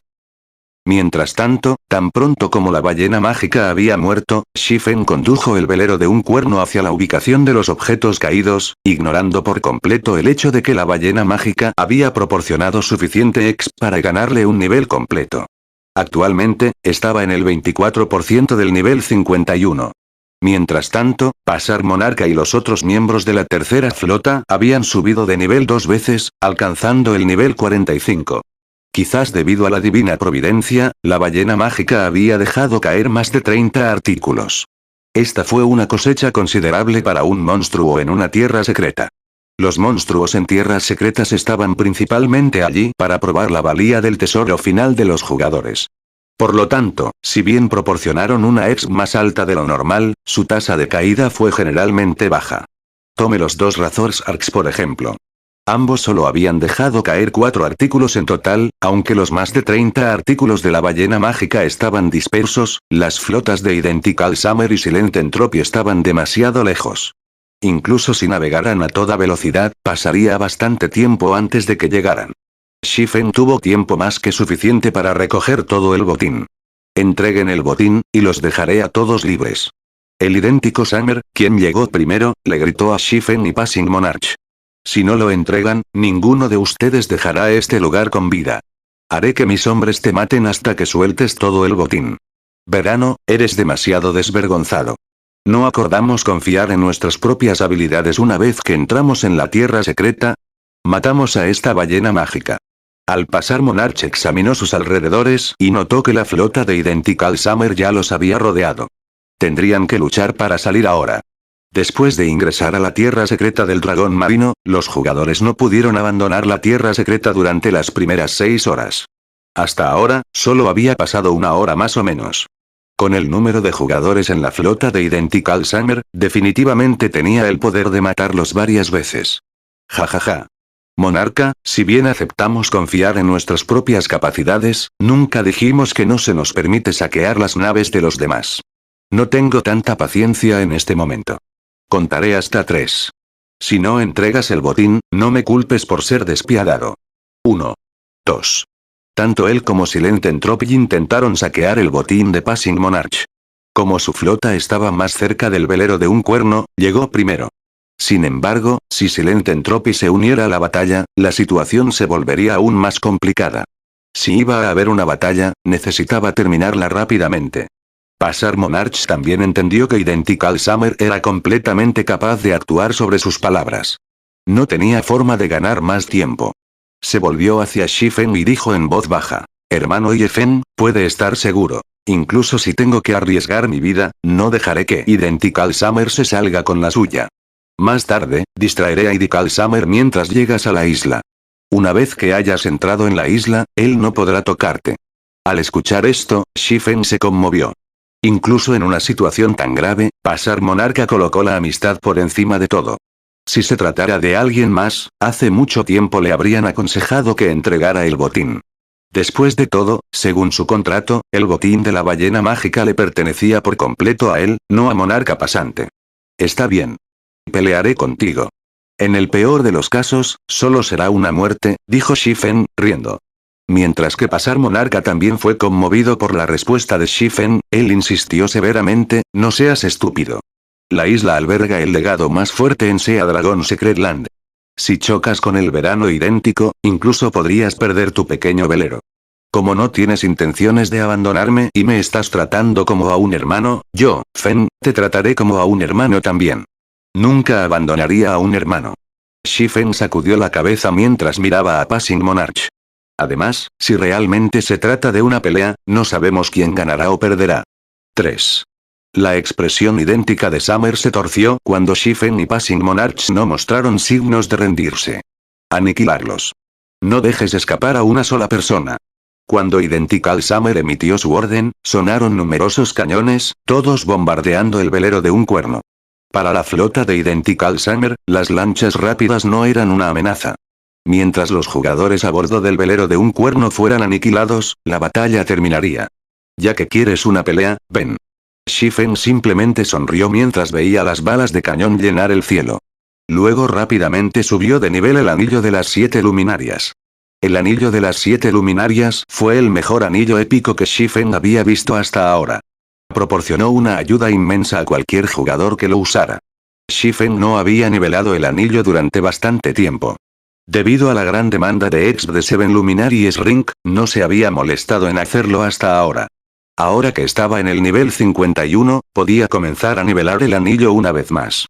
Mientras tanto, tan pronto como la ballena mágica había muerto, Shifen condujo el velero de un cuerno hacia la ubicación de los objetos caídos, ignorando por completo el hecho de que la ballena mágica había proporcionado suficiente exp para ganarle un nivel completo. Actualmente, estaba en el 24% del nivel 51. Mientras tanto, Pasar Monarca y los otros miembros de la tercera flota habían subido de nivel 2 veces, alcanzando el nivel 45. Quizás debido a la divina providencia, la ballena mágica había dejado caer más de 30 artículos. Esta fue una cosecha considerable para un monstruo en una tierra secreta. Los monstruos en tierras secretas estaban principalmente allí para probar la valía del tesoro final de los jugadores. Por lo tanto, si bien proporcionaron una exp más alta de lo normal, su tasa de caída fue generalmente baja. Tome los dos Razors Arcs por ejemplo. Ambos solo habían dejado caer 4 artículos en total, aunque los más de 30 artículos de la ballena mágica estaban dispersos, las flotas de Identical Summer y Silent Entropy estaban demasiado lejos. Incluso si navegaran a toda velocidad, pasaría bastante tiempo antes de que llegaran. Shifen tuvo tiempo más que suficiente para recoger todo el botín. Entreguen el botín, y los dejaré a todos libres. El idéntico Summer, quien llegó primero, le gritó a Shifen y Passing Monarch. Si no lo entregan, ninguno de ustedes dejará este lugar con vida. Haré que mis hombres te maten hasta que sueltes todo el botín. Verano, eres demasiado desvergonzado. ¿No acordamos confiar en nuestras propias habilidades una vez que entramos en la tierra secreta? Matamos a esta ballena mágica. Al pasar Monarch examinó sus alrededores y notó que la flota de Identical Summer ya los había rodeado. Tendrían que luchar para salir ahora. Después de ingresar a la tierra secreta del dragón marino, los jugadores no pudieron abandonar la tierra secreta durante las primeras 6 horas. Hasta ahora, solo había pasado una hora más o menos. Con el número de jugadores en la flota de Identical Summer, definitivamente tenía el poder de matarlos varias veces. Jajaja. Monarca, si bien aceptamos confiar en nuestras propias capacidades, nunca dijimos que no se nos permite saquear las naves de los demás. No tengo tanta paciencia en este momento. Contaré hasta 3. Si no entregas el botín, no me culpes por ser despiadado. 1. 2. Tanto él como Silent Entropy intentaron saquear el botín de Passing Monarch. Como su flota estaba más cerca del velero de un cuerno, llegó primero. Sin embargo, si Silent Entropy se uniera a la batalla, la situación se volvería aún más complicada. Si iba a haber una batalla, necesitaba terminarla rápidamente. Pasar Monarch también entendió que Identical Summer era completamente capaz de actuar sobre sus palabras. No tenía forma de ganar más tiempo. Se volvió hacia Shifen y dijo en voz baja. Hermano Yefen, puede estar seguro. Incluso si tengo que arriesgar mi vida, no dejaré que Identical Summer se salga con la suya. Más tarde, distraeré a Identical Summer mientras llegas a la isla. Una vez que hayas entrado en la isla, él no podrá tocarte. Al escuchar esto, Shifen se conmovió. Incluso en una situación tan grave, Pasar Monarca colocó la amistad por encima de todo. Si se tratara de alguien más, hace mucho tiempo le habrían aconsejado que entregara el botín. Después de todo, según su contrato, el botín de la ballena mágica le pertenecía por completo a él, no a Monarca pasante. Está bien. Pelearé contigo. En el peor de los casos, solo será una muerte, dijo Shifen, riendo. Mientras que Pasar Monarca también fue conmovido por la respuesta de Shifen, él insistió severamente, no seas estúpido. La isla alberga el legado más fuerte en Sea Dragon Secret Land. Si chocas con el verano idéntico, incluso podrías perder tu pequeño velero. Como no tienes intenciones de abandonarme y me estás tratando como a un hermano, yo, Fen, te trataré como a un hermano también. Nunca abandonaría a un hermano. Shifen sacudió la cabeza mientras miraba a Passing Monarch. Además, si realmente se trata de una pelea, no sabemos quién ganará o perderá. 3. La expresión idéntica de Summer se torció cuando Shifen y Passing Monarch no mostraron signos de rendirse. Aniquilarlos. No dejes escapar a una sola persona. Cuando Identical Summer emitió su orden, sonaron numerosos cañones, todos bombardeando el velero de un cuerno. Para la flota de Identical Summer, las lanchas rápidas no eran una amenaza. Mientras los jugadores a bordo del velero de un cuerno fueran aniquilados, la batalla terminaría. Ya que quieres una pelea, ven. Shifen simplemente sonrió mientras veía las balas de cañón llenar el cielo. Luego rápidamente subió de nivel el anillo de las 7 luminarias. El anillo de las 7 luminarias fue el mejor anillo épico que Shifen había visto hasta ahora. Proporcionó una ayuda inmensa a cualquier jugador que lo usara. Shifen no había nivelado el anillo durante bastante tiempo. Debido a la gran demanda de EXP de 7 Luminaries Ring, no se había molestado en hacerlo hasta ahora. Ahora que estaba en el nivel 51, podía comenzar a nivelar el anillo una vez más.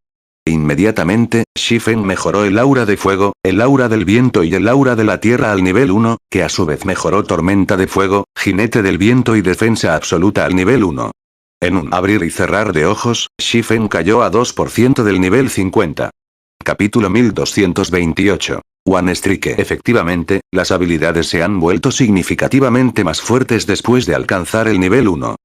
Inmediatamente, Shifen mejoró el aura de fuego, el aura del viento y el aura de la tierra al nivel 1, que a su vez mejoró tormenta de fuego, jinete del viento y defensa absoluta al nivel 1. En un abrir y cerrar de ojos, Shifen cayó a 2% del nivel 50. Capítulo 1228. One Strike. Efectivamente, las habilidades se han vuelto significativamente más fuertes después de alcanzar el nivel 1.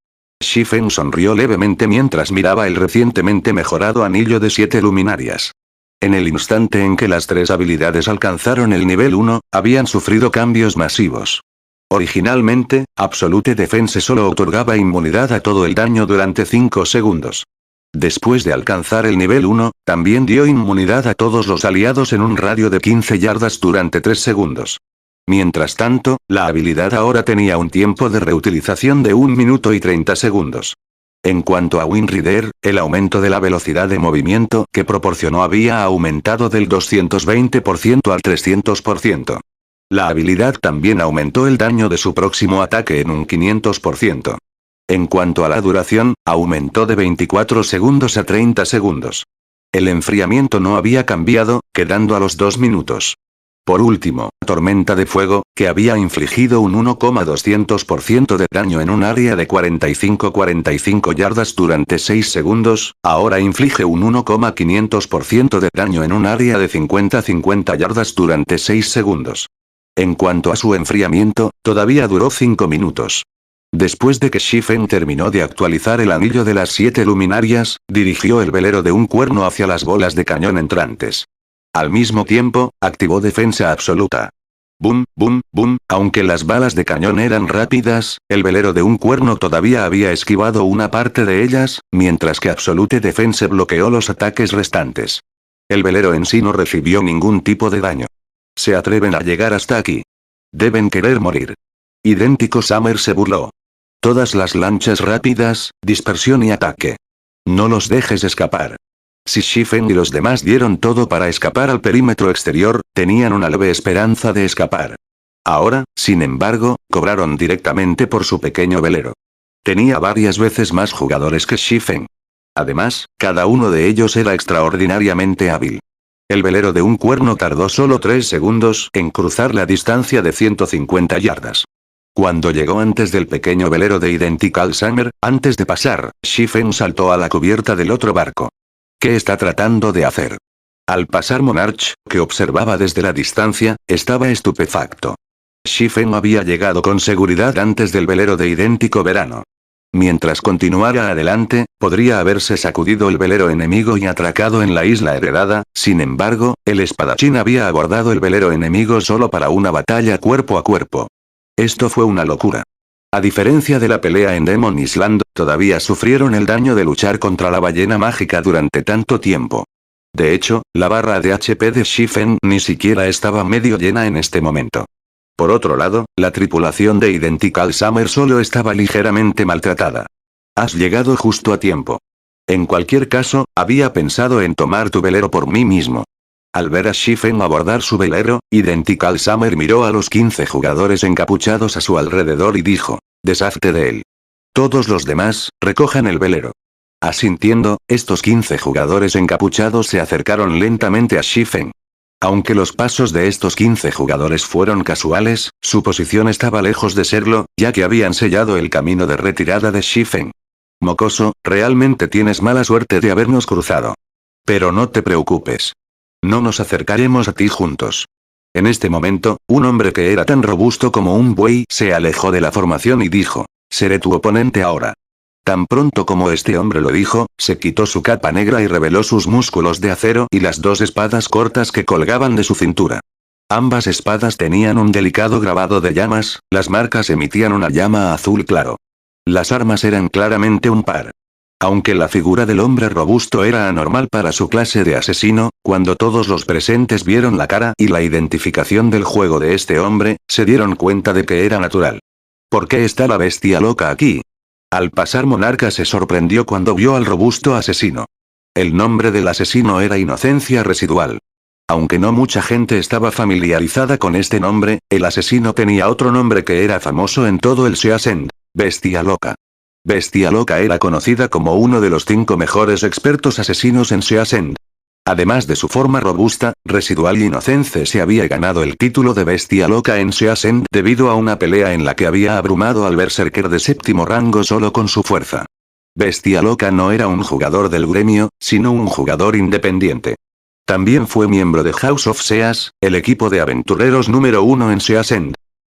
Shifen sonrió levemente mientras miraba el recientemente mejorado anillo de 7 luminarias. En el instante en que las 3 habilidades alcanzaron el nivel 1, habían sufrido cambios masivos. Originalmente, Absolute Defense solo otorgaba inmunidad a todo el daño durante 5 segundos. Después de alcanzar el nivel 1, también dio inmunidad a todos los aliados en un radio de 15 yardas durante 3 segundos. Mientras tanto, la habilidad ahora tenía un tiempo de reutilización de 1 minuto y 30 segundos. En cuanto a Wind Rider, el aumento de la velocidad de movimiento que proporcionó había aumentado del 220% al 300%. La habilidad también aumentó el daño de su próximo ataque en un 500%. En cuanto a la duración, aumentó de 24 segundos a 30 segundos. El enfriamiento no había cambiado, quedando a los 2 minutos. Por último, tormenta de fuego, que había infligido un 1,200% de daño en un área de 45 yardas durante 6 segundos, ahora inflige un 1,500% de daño en un área de 50 yardas durante 6 segundos. En cuanto a su enfriamiento, todavía duró 5 minutos. Después de que Shifen terminó de actualizar el anillo de las 7 luminarias, dirigió el velero de un cuerno hacia las bolas de cañón entrantes. Al mismo tiempo, activó defensa absoluta. Boom, boom, boom, aunque las balas de cañón eran rápidas, el velero de un cuerno todavía había esquivado una parte de ellas, mientras que Absolute Defense bloqueó los ataques restantes. El velero en sí no recibió ningún tipo de daño. Se atreven a llegar hasta aquí. Deben querer morir. Idéntico Summer se burló. Todas las lanchas rápidas, dispersión y ataque. No los dejes escapar. Si Shifen y los demás dieron todo para escapar al perímetro exterior, tenían una leve esperanza de escapar. Ahora, sin embargo, cobraron directamente por su pequeño velero. Tenía varias veces más jugadores que Shifen. Además, cada uno de ellos era extraordinariamente hábil. El velero de un cuerno tardó solo 3 segundos en cruzar la distancia de 150 yardas. Cuando llegó antes del pequeño velero de Identical Summer, antes de pasar, Shifen saltó a la cubierta del otro barco. ¿Qué está tratando de hacer? Al pasar Monarch, que observaba desde la distancia, estaba estupefacto. Shifen había llegado con seguridad antes del velero de Idéntico Verano. Mientras continuara adelante, podría haberse sacudido el velero enemigo y atracado en la isla heredada, sin embargo, el espadachín había abordado el velero enemigo solo para una batalla cuerpo a cuerpo. Esto fue una locura. A diferencia de la pelea en Demon Island, todavía sufrieron el daño de luchar contra la ballena mágica durante tanto tiempo. De hecho, la barra de HP de Shifen ni siquiera estaba medio llena en este momento. Por otro lado, la tripulación de Identical Summer solo estaba ligeramente maltratada. Has llegado justo a tiempo. En cualquier caso, había pensado en tomar tu velero por mí mismo. Al ver a Shifen abordar su velero, Identical Summer miró a los 15 jugadores encapuchados a su alrededor y dijo, deshazte de él. Todos los demás, recojan el velero. Asintiendo, estos 15 jugadores encapuchados se acercaron lentamente a Shifen. Aunque los pasos de estos 15 jugadores fueron casuales, su posición estaba lejos de serlo, ya que habían sellado el camino de retirada de Shifen. Mocoso, realmente tienes mala suerte de habernos cruzado. Pero no te preocupes. No nos acercaremos a ti juntos. En este momento, un hombre que era tan robusto como un buey se alejó de la formación y dijo, seré tu oponente ahora. Tan pronto como este hombre lo dijo, se quitó su capa negra y reveló sus músculos de acero y las 2 espadas cortas que colgaban de su cintura. Ambas espadas tenían un delicado grabado de llamas, las marcas emitían una llama azul claro. Las armas eran claramente un par. Aunque la figura del hombre robusto era anormal para su clase de asesino, cuando todos los presentes vieron la cara y la identificación del juego de este hombre, se dieron cuenta de que era natural. ¿Por qué está la bestia loca aquí? Al pasar Monarca se sorprendió cuando vio al robusto asesino. El nombre del asesino era Inocencia Residual. Aunque no mucha gente estaba familiarizada con este nombre, el asesino tenía otro nombre que era famoso en todo el Seasend: Bestia Loca. Bestia Loca era conocida como uno de los 5 mejores expertos asesinos en Seasend. Además de su forma robusta, residual y inocente, se había ganado el título de Bestia Loca en Seasend debido a una pelea en la que había abrumado al Berserker de 7º rango solo con su fuerza. Bestia Loca no era un jugador del gremio, sino un jugador independiente. También fue miembro de House of Seas, el equipo de aventureros número 1 en Seasend.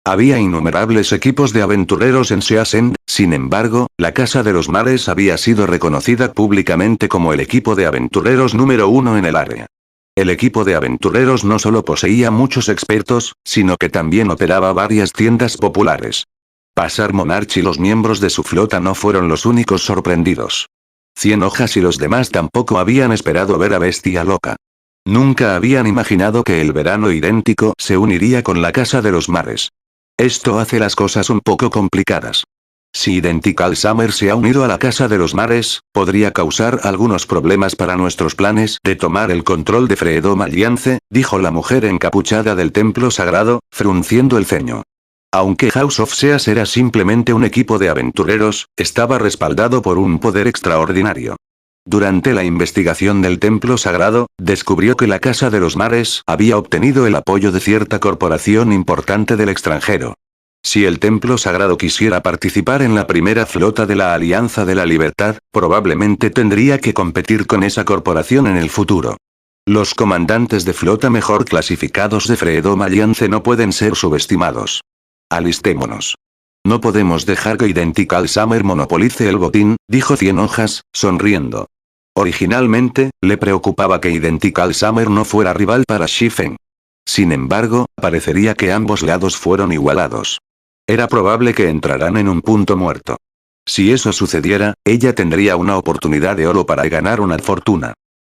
Había innumerables equipos de aventureros en Seasend, sin embargo, la Casa de los Mares había sido reconocida públicamente como el equipo de aventureros número 1 en el área. El equipo de aventureros no solo poseía muchos expertos, sino que también operaba varias tiendas populares. Pasar Monarch y los miembros de su flota no fueron los únicos sorprendidos. 100 hojas y los demás tampoco habían esperado ver a Bestia Loca. Nunca habían imaginado que el verano idéntico se uniría con la Casa de los Mares. Esto hace las cosas un poco complicadas. Si Identical Summer se ha unido a la Casa de los Mares, podría causar algunos problemas para nuestros planes de tomar el control de Freedom Alliance, dijo la mujer encapuchada del templo sagrado, frunciendo el ceño. Aunque House of Seas era simplemente un equipo de aventureros, estaba respaldado por un poder extraordinario. Durante la investigación del templo sagrado, descubrió que la Casa de los Mares había obtenido el apoyo de cierta corporación importante del extranjero. Si el templo sagrado quisiera participar en la primera flota de la Alianza de la Libertad, probablemente tendría que competir con esa corporación en el futuro. Los comandantes de flota mejor clasificados de Freedom Alliance no pueden ser subestimados. Alistémonos. No podemos dejar que Identical Summer monopolice el botín, dijo 100 hojas, sonriendo. Originalmente, le preocupaba que Identical Summer no fuera rival para Shifen. Sin embargo, parecería que ambos lados fueron igualados. Era probable que entraran en un punto muerto. Si eso sucediera, ella tendría una oportunidad de oro para ganar una fortuna.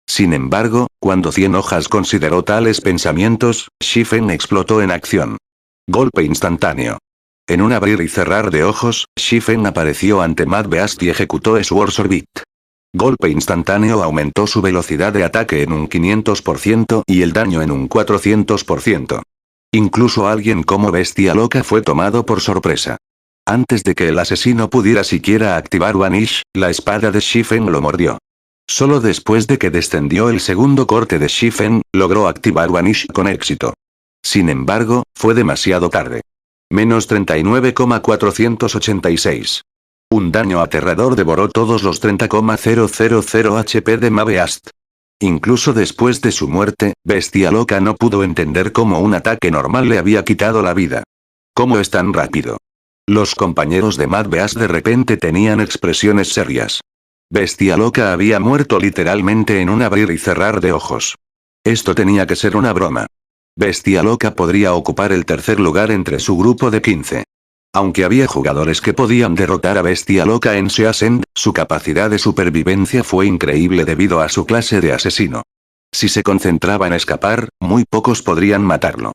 Sin embargo, cuando 100 hojas consideró tales pensamientos, Shifen explotó en acción. Golpe instantáneo. En un abrir y cerrar de ojos, Shifen apareció ante Mad Beast y ejecutó Swords Orbit. Golpe instantáneo aumentó su velocidad de ataque en un 500% y el daño en un 400%. Incluso alguien como Bestia Loca fue tomado por sorpresa. Antes de que el asesino pudiera siquiera activar Vanish, la espada de Shifen lo mordió. Solo después de que descendió el segundo corte de Shifen, logró activar Vanish con éxito. Sin embargo, fue demasiado tarde. Menos 39,486. Un daño aterrador devoró todos los 30,000 HP de Mabeast. Incluso después de su muerte, Bestia Loca no pudo entender cómo un ataque normal le había quitado la vida. ¿Cómo es tan rápido? Los compañeros de Mad Beast de repente tenían expresiones serias. Bestia Loca había muerto literalmente en un abrir y cerrar de ojos. Esto tenía que ser una broma. Bestia Loca podría ocupar el tercer lugar entre su grupo de 15. Aunque había jugadores que podían derrotar a Bestia Loca en Seasend, su capacidad de supervivencia fue increíble debido a su clase de asesino. Si se concentraba en escapar, muy pocos podrían matarlo.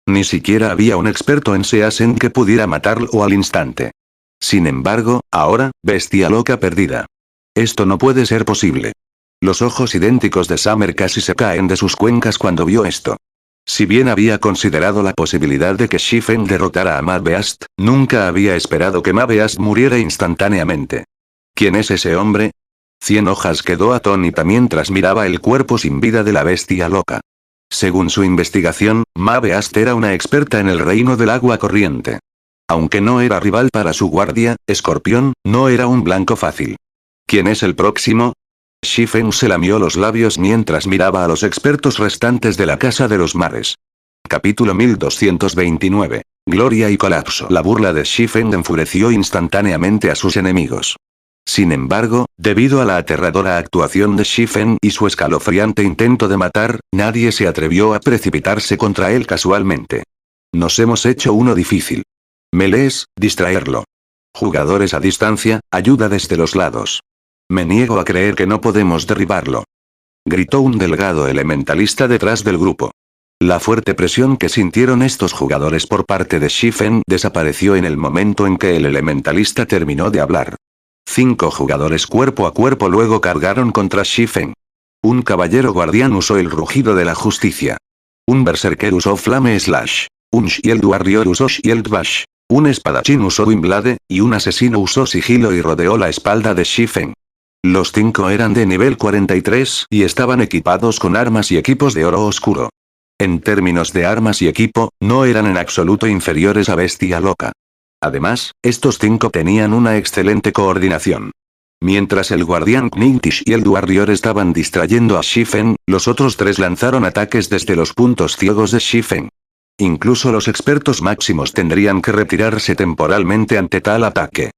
Ni siquiera había un experto en Seasend que pudiera matarlo al instante. Sin embargo, ahora, Bestia Loca perdida. Esto no puede ser posible. Los ojos idénticos de Summer casi se caen de sus cuencas cuando vio esto. Si bien había considerado la posibilidad de que Shifen derrotara a Mad Beast, nunca había esperado que Mad Beast muriera instantáneamente. ¿Quién es ese hombre? 100 hojas quedó atónita mientras miraba el cuerpo sin vida de la Bestia Loca. Según su investigación, Mad Beast era una experta en el reino del agua corriente. Aunque no era rival para su guardia, Escorpión, no era un blanco fácil. ¿Quién es el próximo? Shifen se lamió los labios mientras miraba a los expertos restantes de la Casa de los Mares. Capítulo 1229. Gloria y colapso. La burla de Shifen enfureció instantáneamente a sus enemigos. Sin embargo, debido a la aterradora actuación de Shifen y su escalofriante intento de matar, nadie se atrevió a precipitarse contra él casualmente. Nos hemos hecho uno difícil. Melees, distraerlo. Jugadores a distancia, ayuda desde los lados. Me niego a creer que no podemos derribarlo. Gritó un delgado elementalista detrás del grupo. La fuerte presión que sintieron estos jugadores por parte de Shifen desapareció en el momento en que el elementalista terminó de hablar. 5 jugadores cuerpo a cuerpo luego cargaron contra Shifen. Un caballero guardián usó el rugido de la justicia. Un berserker usó Flame Slash. Un Shield Warrior usó Shield Bash. Un espadachín usó Windblade, y un asesino usó sigilo y rodeó la espalda de Shifen. Los 5 eran de nivel 43 y estaban equipados con armas y equipos de oro oscuro. En términos de armas y equipo, no eran en absoluto inferiores a Bestia Loca. Además, estos 5 tenían una excelente coordinación. Mientras el guardián Knightish y el Warrior estaban distrayendo a Shifen, los otros 3 lanzaron ataques desde los puntos ciegos de Shifen. Incluso los expertos máximos tendrían que retirarse temporalmente ante tal ataque.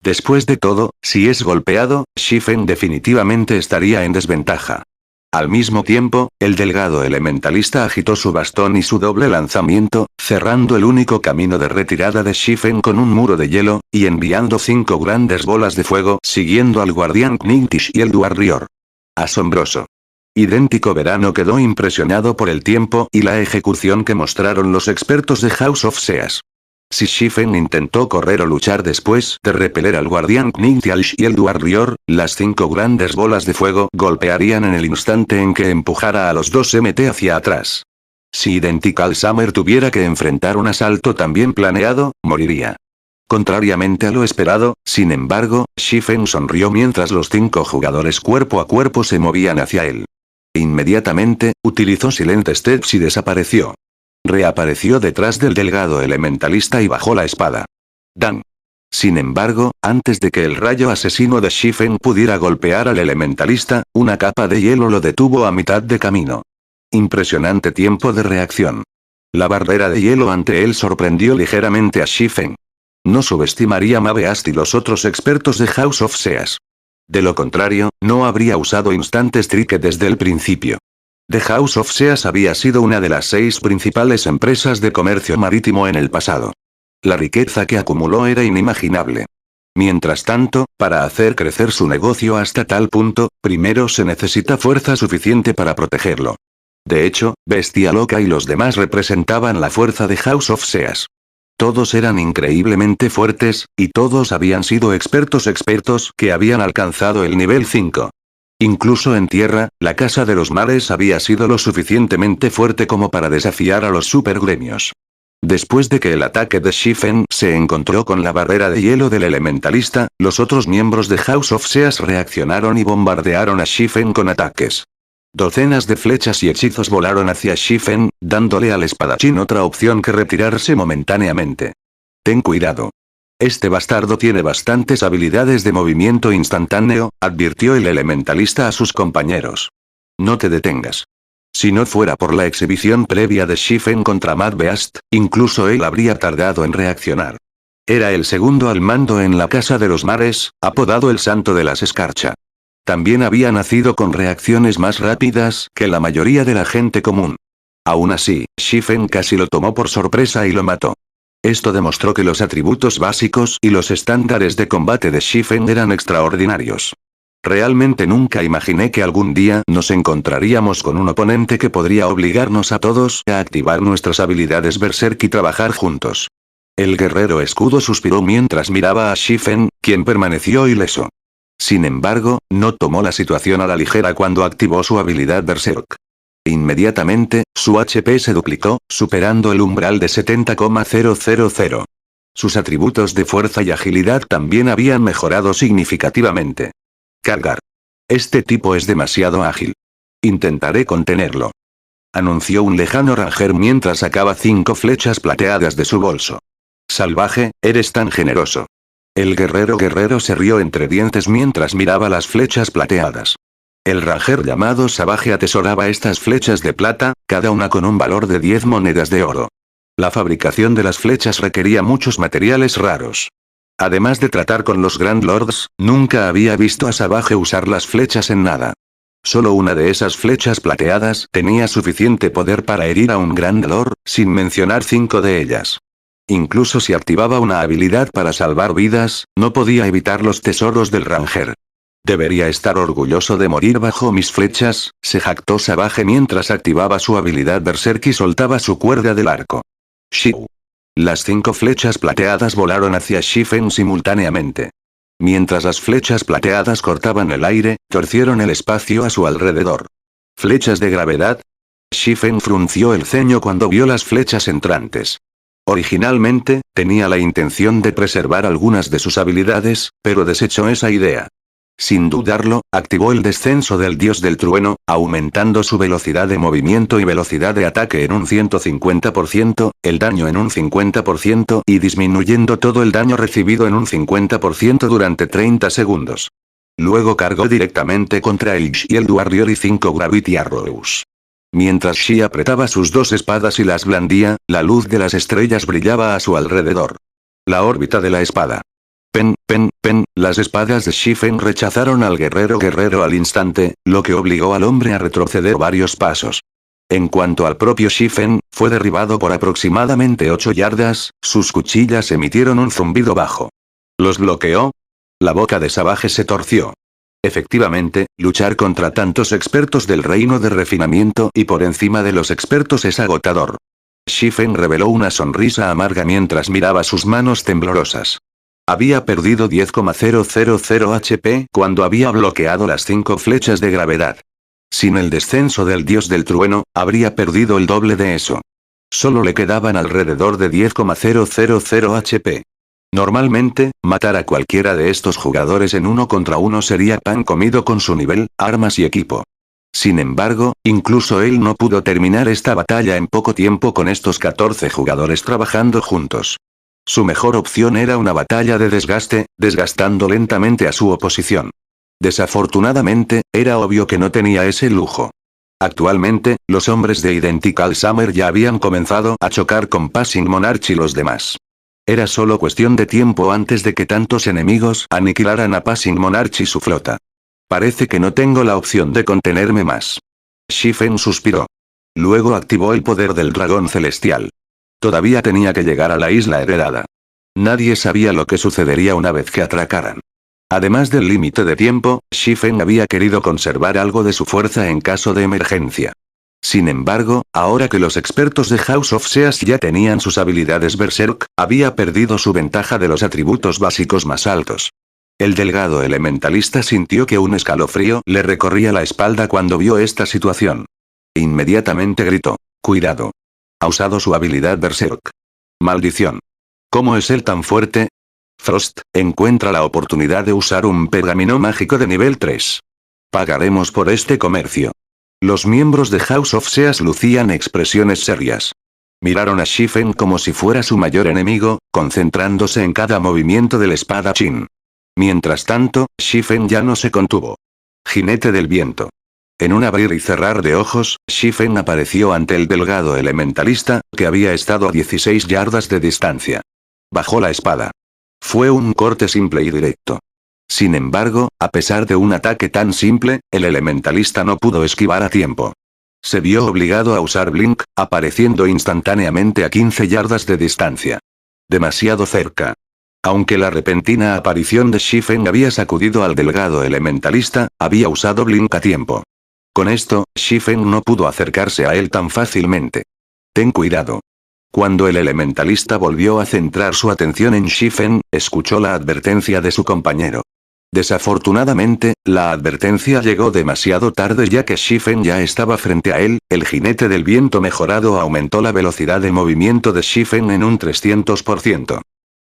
Después de todo, si es golpeado, Shifen definitivamente estaría en desventaja. Al mismo tiempo, el delgado elementalista agitó su bastón y su doble lanzamiento, cerrando el único camino de retirada de Shifen con un muro de hielo, y enviando 5 grandes bolas de fuego siguiendo al guardián Knightish y el Warrior. Asombroso. Idéntico Verano quedó impresionado por el tiempo y la ejecución que mostraron los expertos de House of Seas. Si Shifen intentó correr o luchar después de repeler al guardián Knightish y el Warrior, las 5 grandes bolas de fuego golpearían en el instante en que empujara a los 2 MT hacia atrás. Si Identical Summer tuviera que enfrentar un asalto también planeado, moriría. Contrariamente a lo esperado, sin embargo, Shifen sonrió mientras los 5 jugadores cuerpo a cuerpo se movían hacia él. Inmediatamente, utilizó Silent Steps y desapareció. Reapareció detrás del delgado elementalista y bajó la espada. Dan. Sin embargo, antes de que el rayo asesino de Shifen pudiera golpear al elementalista, una capa de hielo lo detuvo a mitad de camino. Impresionante tiempo de reacción. La barrera de hielo ante él sorprendió ligeramente a Shifen. No subestimaría Mabeast y los otros expertos de House of Seas. De lo contrario, no habría usado Instant Strike desde el principio. The House of Seas había sido una de las 6 principales empresas de comercio marítimo en el pasado. La riqueza que acumuló era inimaginable. Mientras tanto, para hacer crecer su negocio hasta tal punto, primero se necesita fuerza suficiente para protegerlo. De hecho, Bestia Loca y los demás representaban la fuerza de House of Seas. Todos eran increíblemente fuertes, y todos habían sido expertos que habían alcanzado el nivel 5. Incluso en tierra, la Casa de los Mares había sido lo suficientemente fuerte como para desafiar a los supergremios. Después de que el ataque de Shifen se encontró con la barrera de hielo del elementalista, los otros miembros de House of Seas reaccionaron y bombardearon a Shifen con ataques. Docenas de flechas y hechizos volaron hacia Shifen, dándole al espadachín otra opción que retirarse momentáneamente. Ten cuidado. Este bastardo tiene bastantes habilidades de movimiento instantáneo, advirtió el elementalista a sus compañeros. No te detengas. Si no fuera por la exhibición previa de Shifen contra Mabeast, incluso él habría tardado en reaccionar. Era el segundo al mando en la Casa de los Mares, apodado el Santo de las Escarcha. También había nacido con reacciones más rápidas que la mayoría de la gente común. Aún así, Shifen casi lo tomó por sorpresa y lo mató. Esto demostró que los atributos básicos y los estándares de combate de Shifen eran extraordinarios. Realmente nunca imaginé que algún día nos encontraríamos con un oponente que podría obligarnos a todos a activar nuestras habilidades Berserk y trabajar juntos. El guerrero escudo suspiró mientras miraba a Shifen, quien permaneció ileso. Sin embargo, no tomó la situación a la ligera cuando activó su habilidad Berserk. Inmediatamente, su HP se duplicó, superando el umbral de 70,000. Sus atributos de fuerza y agilidad también habían mejorado significativamente. Cargar. Este tipo es demasiado ágil. Intentaré contenerlo. Anunció un lejano ranger mientras sacaba 5 flechas plateadas de su bolso. Salvaje, eres tan generoso. El guerrero se rió entre dientes mientras miraba las flechas plateadas. El ranger llamado Savage atesoraba estas flechas de plata, cada una con un valor de 10 monedas de oro. La fabricación de las flechas requería muchos materiales raros. Además de tratar con los Grand Lords, nunca había visto a Savage usar las flechas en nada. Solo una de esas flechas plateadas tenía suficiente poder para herir a un Grand Lord, sin mencionar 5 de ellas. Incluso si activaba una habilidad para salvar vidas, no podía evitar los tesoros del ranger. Debería estar orgulloso de morir bajo mis flechas, se jactó Savage mientras activaba su habilidad Berserk y soltaba su cuerda del arco. Shiu. Las 5 flechas plateadas volaron hacia Shifen simultáneamente. Mientras las flechas plateadas cortaban el aire, torcieron el espacio a su alrededor. ¿Flechas de gravedad? Shifen frunció el ceño cuando vio las flechas entrantes. Originalmente, tenía la intención de preservar algunas de sus habilidades, pero desechó esa idea. Sin dudarlo, activó el descenso del dios del trueno, aumentando su velocidad de movimiento y velocidad de ataque en un 150%, el daño en un 50% y disminuyendo todo el daño recibido en un 50% durante 30 segundos. Luego cargó directamente contra el Shield Warrior y 5 Gravity Arrows. Mientras Shi apretaba sus 2 espadas y las blandía, la luz de las estrellas brillaba a su alrededor. La órbita de la espada. Pen, las espadas de Shifen rechazaron al guerrero al instante, lo que obligó al hombre a retroceder varios pasos. En cuanto al propio Shifen, fue derribado por aproximadamente 8 yardas, sus cuchillas emitieron un zumbido bajo. ¿Los bloqueó? La boca de Savage se torció. Efectivamente, luchar contra tantos expertos del reino de refinamiento y por encima de los expertos es agotador. Shifen reveló una sonrisa amarga mientras miraba sus manos temblorosas. Había perdido 10,000 HP cuando había bloqueado las 5 flechas de gravedad. Sin el descenso del dios del trueno, habría perdido el doble de eso. Solo le quedaban alrededor de 10,000 HP. Normalmente, matar a cualquiera de estos jugadores en 1 contra 1 sería pan comido con su nivel, armas y equipo. Sin embargo, incluso él no pudo terminar esta batalla en poco tiempo con estos 14 jugadores trabajando juntos. Su mejor opción era una batalla de desgaste, desgastando lentamente a su oposición. Desafortunadamente, era obvio que no tenía ese lujo. Actualmente, los hombres de Identical Summer ya habían comenzado a chocar con Passing Monarch y los demás. Era solo cuestión de tiempo antes de que tantos enemigos aniquilaran a Passing Monarch y su flota. Parece que no tengo la opción de contenerme más. Shifen suspiró. Luego activó el poder del dragón celestial. Todavía tenía que llegar a la isla heredada. Nadie sabía lo que sucedería una vez que atracaran. Además del límite de tiempo, Shifen había querido conservar algo de su fuerza en caso de emergencia. Sin embargo, ahora que los expertos de House of Seas ya tenían sus habilidades Berserk, había perdido su ventaja de los atributos básicos más altos. El delgado elementalista sintió que un escalofrío le recorría la espalda cuando vio esta situación. Inmediatamente gritó: «¡Cuidado! Ha usado su habilidad Berserk. ¡Maldición! ¿Cómo es él tan fuerte?» Frost, encuentra la oportunidad de usar un pergamino mágico de nivel 3. Pagaremos por este comercio. Los miembros de House of Seas lucían expresiones serias. Miraron a Shifen como si fuera su mayor enemigo, concentrándose en cada movimiento del espadachín. Mientras tanto, Shifen ya no se contuvo. Jinete del viento. En un abrir y cerrar de ojos, Shifen apareció ante el delgado elementalista, que había estado a 16 yardas de distancia. Bajó la espada. Fue un corte simple y directo. Sin embargo, a pesar de un ataque tan simple, el elementalista no pudo esquivar a tiempo. Se vio obligado a usar Blink, apareciendo instantáneamente a 15 yardas de distancia. Demasiado cerca. Aunque la repentina aparición de Shifen había sacudido al delgado elementalista, había usado Blink a tiempo. Con esto, Shifen no pudo acercarse a él tan fácilmente. Ten cuidado. Cuando el elementalista volvió a centrar su atención en Shifen, escuchó la advertencia de su compañero. Desafortunadamente, la advertencia llegó demasiado tarde ya que Shifen ya estaba frente a él. El jinete del viento mejorado aumentó la velocidad de movimiento de Shifen en un 300%.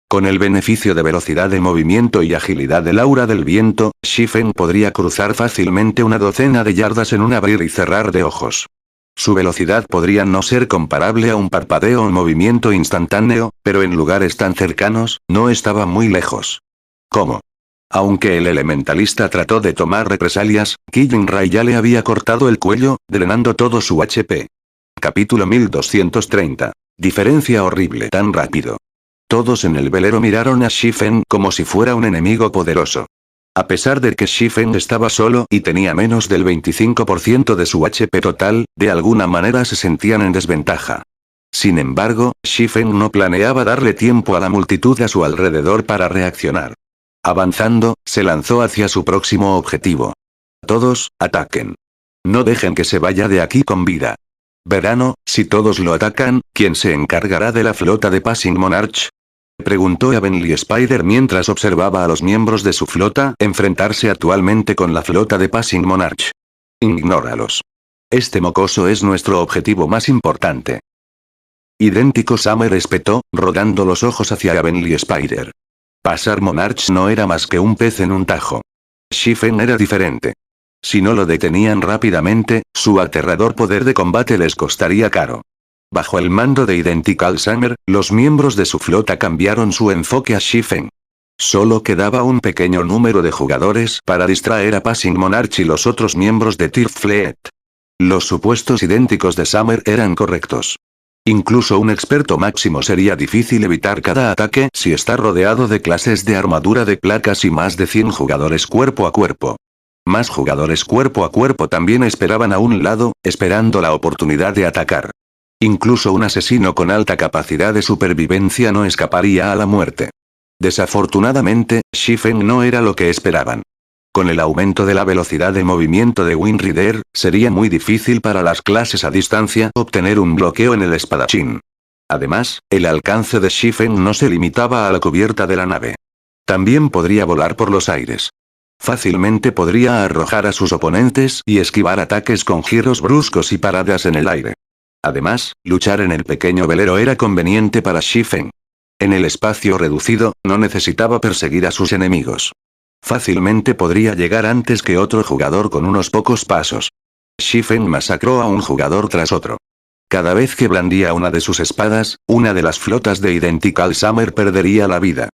Con el beneficio de velocidad de movimiento y agilidad del aura del viento, Shifen podría cruzar fácilmente una docena de yardas en un abrir y cerrar de ojos. Su velocidad podría no ser comparable a un parpadeo o movimiento instantáneo, pero en lugares tan cercanos, no estaba muy lejos. ¿Cómo? Aunque el elementalista trató de tomar represalias, Killing Ray ya le había cortado el cuello, drenando todo su HP. Capítulo 1230. Diferencia horrible. Tan rápido. Todos en el velero miraron a Shifen como si fuera un enemigo poderoso. A pesar de que Shifen estaba solo y tenía menos del 25% de su HP total, de alguna manera se sentían en desventaja. Sin embargo, Shifen no planeaba darle tiempo a la multitud a su alrededor para reaccionar. Avanzando, se lanzó hacia su próximo objetivo. Todos, ataquen. No dejen que se vaya de aquí con vida. Verano, si todos lo atacan, ¿quién se encargará de la flota de Passing Monarch? Preguntó Heavenly Spider mientras observaba a los miembros de su flota enfrentarse actualmente con la flota de Passing Monarch. Ignóralos. Este mocoso es nuestro objetivo más importante. Idéntico Summer espetó, rodando los ojos hacia Heavenly Spider. Pasar Monarch no era más que un pez en un tajo. Shifen era diferente. Si no lo detenían rápidamente, su aterrador poder de combate les costaría caro. Bajo el mando de Identical Summer, los miembros de su flota cambiaron su enfoque a Shifen. Solo quedaba un pequeño número de jugadores para distraer a Passing Monarch y los otros miembros de Tier Fleet. Los supuestos idénticos de Summer eran correctos. Incluso un experto máximo sería difícil evitar cada ataque si está rodeado de clases de armadura de placas y más de 100 jugadores cuerpo a cuerpo. Más jugadores cuerpo a cuerpo también esperaban a un lado, esperando la oportunidad de atacar. Incluso un asesino con alta capacidad de supervivencia no escaparía a la muerte. Desafortunadamente, Shifen no era lo que esperaban. Con el aumento de la velocidad de movimiento de Wind Rider, sería muy difícil para las clases a distancia obtener un bloqueo en el espadachín. Además, el alcance de Shifen no se limitaba a la cubierta de la nave. También podría volar por los aires. Fácilmente podría arrojar a sus oponentes y esquivar ataques con giros bruscos y paradas en el aire. Además, luchar en el pequeño velero era conveniente para Shifen. En el espacio reducido, no necesitaba perseguir a sus enemigos. Fácilmente podría llegar antes que otro jugador con unos pocos pasos. Shifen masacró a un jugador tras otro. Cada vez que blandía una de sus espadas, una de las flotas de Identical Summer perdería la vida.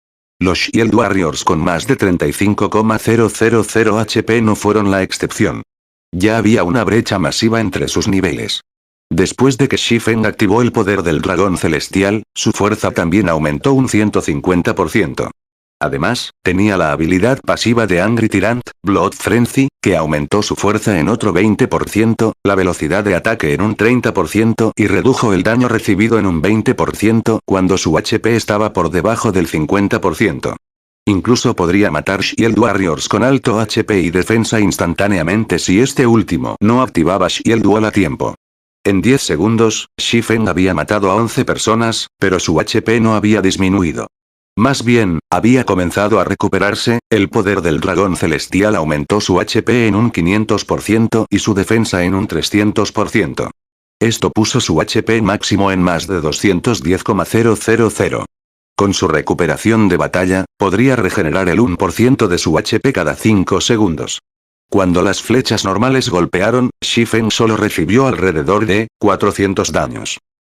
Los Shield Warriors con más de 35,000 HP no fueron la excepción. Ya había una brecha masiva entre sus niveles. Después de que Shifen activó el poder del dragón celestial, su fuerza también aumentó un 150%. Además, tenía la habilidad pasiva de Angry Tyrant, Blood Frenzy, que aumentó su fuerza en otro 20%, la velocidad de ataque en un 30% y redujo el daño recibido en un 20% cuando su HP estaba por debajo del 50%. Incluso podría matar Shield Warriors con alto HP y defensa instantáneamente si este último no activaba Shield Wall a tiempo. En 10 segundos, Shifen había matado a 11 personas, pero su HP no había disminuido. Más bien, había comenzado a recuperarse, el poder del dragón celestial aumentó su HP en un 500% y su defensa en un 300%. Esto puso su HP máximo en más de 210,000. Con su recuperación de batalla, podría regenerar el 1% de su HP cada 5 segundos. Cuando las flechas normales golpearon, Shifen solo recibió alrededor de 400 daños.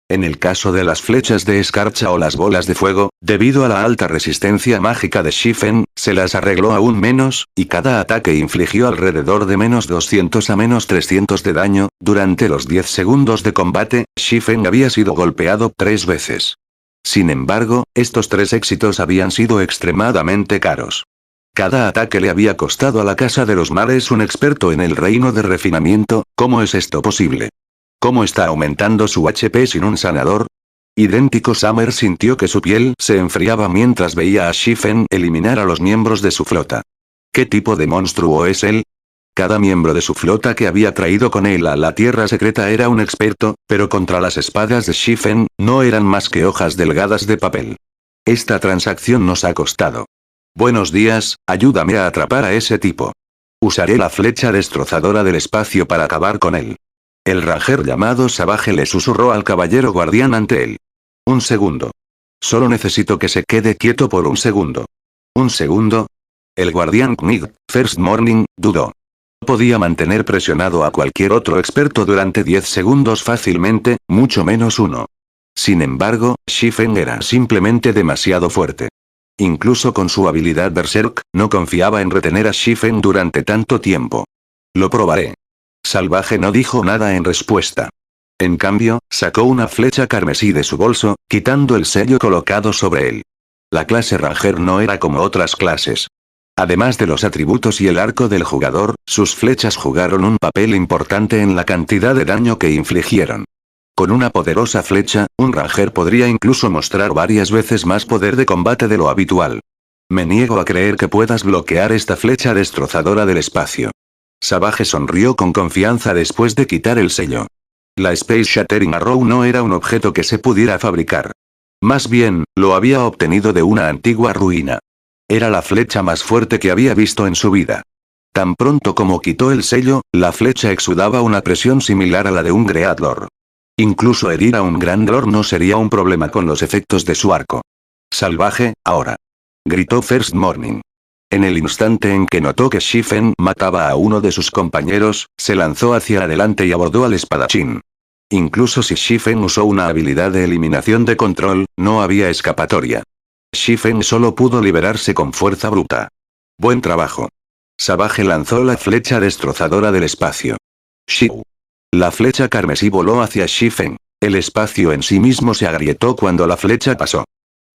En el caso de las flechas de escarcha o las bolas de fuego, debido a la alta resistencia mágica de Shifen, se las arregló aún menos, y cada ataque infligió alrededor de menos 200 a menos 300 de daño. Durante los 10 segundos de combate, Shifen había sido golpeado 3 veces. Sin embargo, estos 3 éxitos habían sido extremadamente caros. Cada ataque le había costado a la Casa de los Mares un experto en el reino de refinamiento. ¿Cómo es esto posible? ¿Cómo está aumentando su HP sin un sanador? Idéntico Summer sintió que su piel se enfriaba mientras veía a Shifen eliminar a los miembros de su flota. ¿Qué tipo de monstruo es él? Cada miembro de su flota que había traído con él a la Tierra Secreta era un experto, pero contra las espadas de Shifen, no eran más que hojas delgadas de papel. Esta transacción nos ha costado. Buenos días, ayúdame a atrapar a ese tipo. Usaré la flecha destrozadora del espacio para acabar con él. El ranger llamado Savage le susurró al caballero guardián ante él. Un segundo. Solo necesito que se quede quieto por un segundo. ¿Un segundo? El guardián Knig, First Morning, dudó. Podía mantener presionado a cualquier otro experto durante 10 segundos fácilmente, mucho menos uno. Sin embargo, Shifen era simplemente demasiado fuerte. Incluso con su habilidad Berserk, no confiaba en retener a Shifen durante tanto tiempo. Lo probaré. Salvaje no dijo nada en respuesta. En cambio, sacó una flecha carmesí de su bolso, quitando el sello colocado sobre él. La clase Ranger no era como otras clases. Además de los atributos y el arco del jugador, sus flechas jugaron un papel importante en la cantidad de daño que infligieron. Con una poderosa flecha, un Ranger podría incluso mostrar varias veces más poder de combate de lo habitual. Me niego a creer que puedas bloquear esta flecha destrozadora del espacio. Savage sonrió con confianza después de quitar el sello. La Space Shattering Arrow no era un objeto que se pudiera fabricar. Más bien, lo había obtenido de una antigua ruina. Era la flecha más fuerte que había visto en su vida. Tan pronto como quitó el sello, la flecha exudaba una presión similar a la de un Greatlord. Incluso herir a un Grandlord no sería un problema con los efectos de su arco. Salvaje, ahora. Gritó First Morning. En el instante en que notó que Shifen mataba a uno de sus compañeros, se lanzó hacia adelante y abordó al espadachín. Incluso si Shifen usó una habilidad de eliminación de control, no había escapatoria. Shifen solo pudo liberarse con fuerza bruta. Buen trabajo. Savage lanzó la flecha destrozadora del espacio. Shiu. La flecha carmesí voló hacia Shifen. El espacio en sí mismo se agrietó cuando la flecha pasó.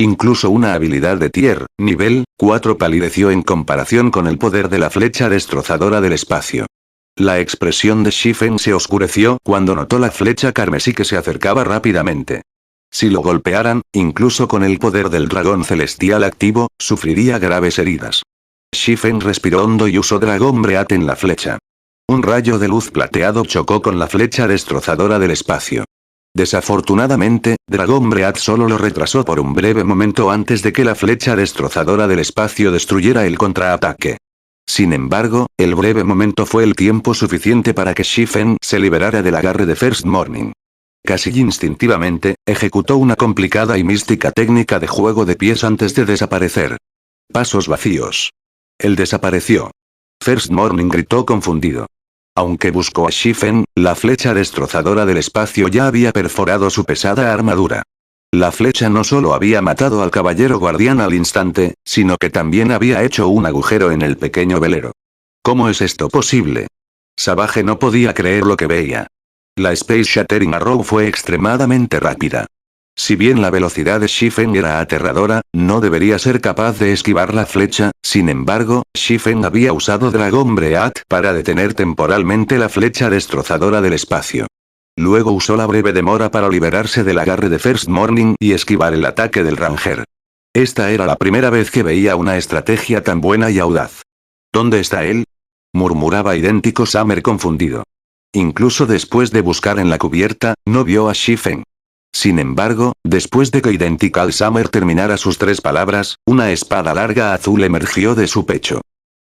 Incluso una habilidad de tier, nivel 4 palideció en comparación con el poder de la flecha destrozadora del espacio. La expresión de Shifen se oscureció cuando notó la flecha carmesí que se acercaba rápidamente. Si lo golpearan, incluso con el poder del dragón celestial activo, sufriría graves heridas. Shifen respiró hondo y usó Dragón Breath en la flecha. Un rayo de luz plateado chocó con la flecha destrozadora del espacio. Desafortunadamente, Dragón Breath solo lo retrasó por un breve momento antes de que la flecha destrozadora del espacio destruyera el contraataque. Sin embargo, el breve momento fue el tiempo suficiente para que Shifen se liberara del agarre de First Morning. Casi instintivamente, ejecutó una complicada y mística técnica de juego de pies antes de desaparecer. Pasos vacíos. Él desapareció. First Morning gritó confundido. Aunque buscó a Shifen, la flecha destrozadora del espacio ya había perforado su pesada armadura. La flecha no solo había matado al caballero guardián al instante, sino que también había hecho un agujero en el pequeño velero. ¿Cómo es esto posible? Savage no podía creer lo que veía. La Space Shattering Arrow fue extremadamente rápida. Si bien la velocidad de Shifen era aterradora, no debería ser capaz de esquivar la flecha. Sin embargo, Shifen había usado Dragón Breath para detener temporalmente la flecha destrozadora del espacio. Luego usó la breve demora para liberarse del agarre de First Morning y esquivar el ataque del Ranger. Esta era la primera vez que veía una estrategia tan buena y audaz. ¿Dónde está él?, murmuraba Idéntico Summer confundido. Incluso después de buscar en la cubierta, no vio a Shifen. Sin embargo, después de que Identical Summer terminara sus 3 palabras, una espada larga azul emergió de su pecho.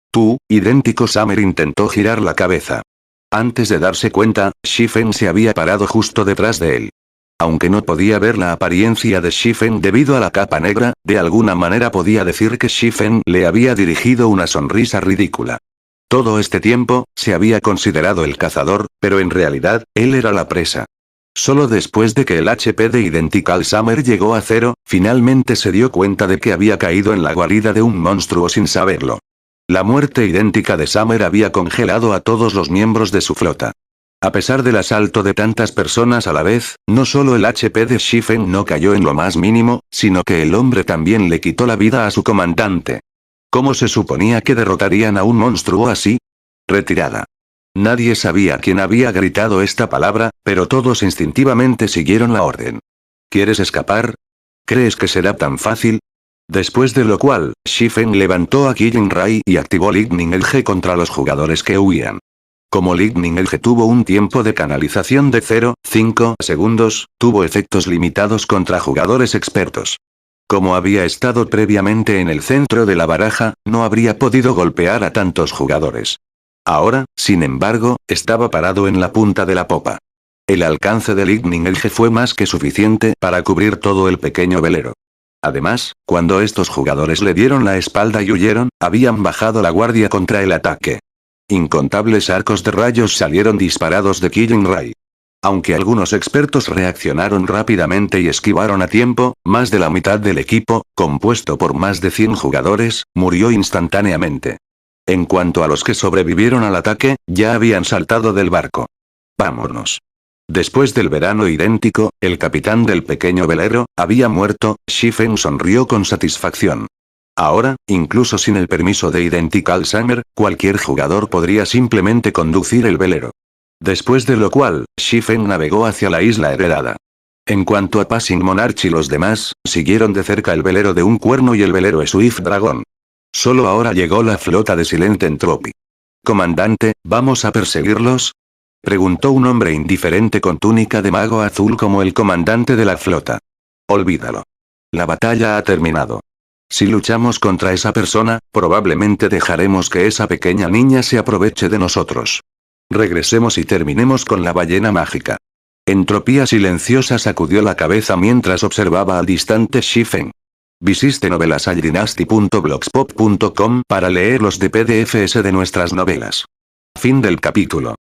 Tú, Idéntico Summer intentó girar la cabeza. Antes de darse cuenta, Shifen se había parado justo detrás de él. Aunque no podía ver la apariencia de Shifen debido a la capa negra, de alguna manera podía decir que Shifen le había dirigido una sonrisa ridícula. Todo este tiempo, se había considerado el cazador, pero en realidad, él era la presa. Solo después de que el HP de Identical Summer llegó a 0, finalmente se dio cuenta de que había caído en la guarida de un monstruo sin saberlo. La muerte idéntica de Summer había congelado a todos los miembros de su flota. A pesar del asalto de tantas personas a la vez, no solo el HP de Shifen no cayó en lo más mínimo, sino que el hombre también le quitó la vida a su comandante. ¿Cómo se suponía que derrotarían a un monstruo así? Retirada. Nadie sabía quién había gritado esta palabra, pero todos instintivamente siguieron la orden. ¿Quieres escapar? ¿Crees que será tan fácil? Después de lo cual, Shifen levantó a Killing Ray y activó Lightning Edge contra los jugadores que huían. Como Lightning Edge tuvo un tiempo de canalización de 0,5 segundos, tuvo efectos limitados contra jugadores expertos. Como había estado previamente en el centro de la baraja, no habría podido golpear a tantos jugadores. Ahora, sin embargo, estaba parado en la punta de la popa. El alcance de Lightning Edge fue más que suficiente para cubrir todo el pequeño velero. Además, cuando estos jugadores le dieron la espalda y huyeron, habían bajado la guardia contra el ataque. Incontables arcos de rayos salieron disparados de Killing Ray. Aunque algunos expertos reaccionaron rápidamente y esquivaron a tiempo, más de la mitad del equipo, compuesto por más de 100 jugadores, murió instantáneamente. En cuanto a los que sobrevivieron al ataque, ya habían saltado del barco. Vámonos. Después del verano idéntico, el capitán del pequeño velero había muerto. Shifen sonrió con satisfacción. Ahora, incluso sin el permiso de Identical Summer, cualquier jugador podría simplemente conducir el velero. Después de lo cual, Shifen navegó hacia la isla heredada. En cuanto a Passing Monarch y los demás, siguieron de cerca el velero de un cuerno y el velero Swift Dragon. Solo ahora llegó la flota de Silent Entropy. Comandante, ¿vamos a perseguirlos? Preguntó un hombre indiferente con túnica de mago azul como el comandante de la flota. Olvídalo. La batalla ha terminado. Si luchamos contra esa persona, probablemente dejaremos que esa pequeña niña se aproveche de nosotros. Regresemos y terminemos con la ballena mágica. Entropía silenciosa sacudió la cabeza mientras observaba al distante Shifen. Visite novelasaldynasty.blogspot.com para leer los de PDFs de nuestras novelas. Fin del capítulo.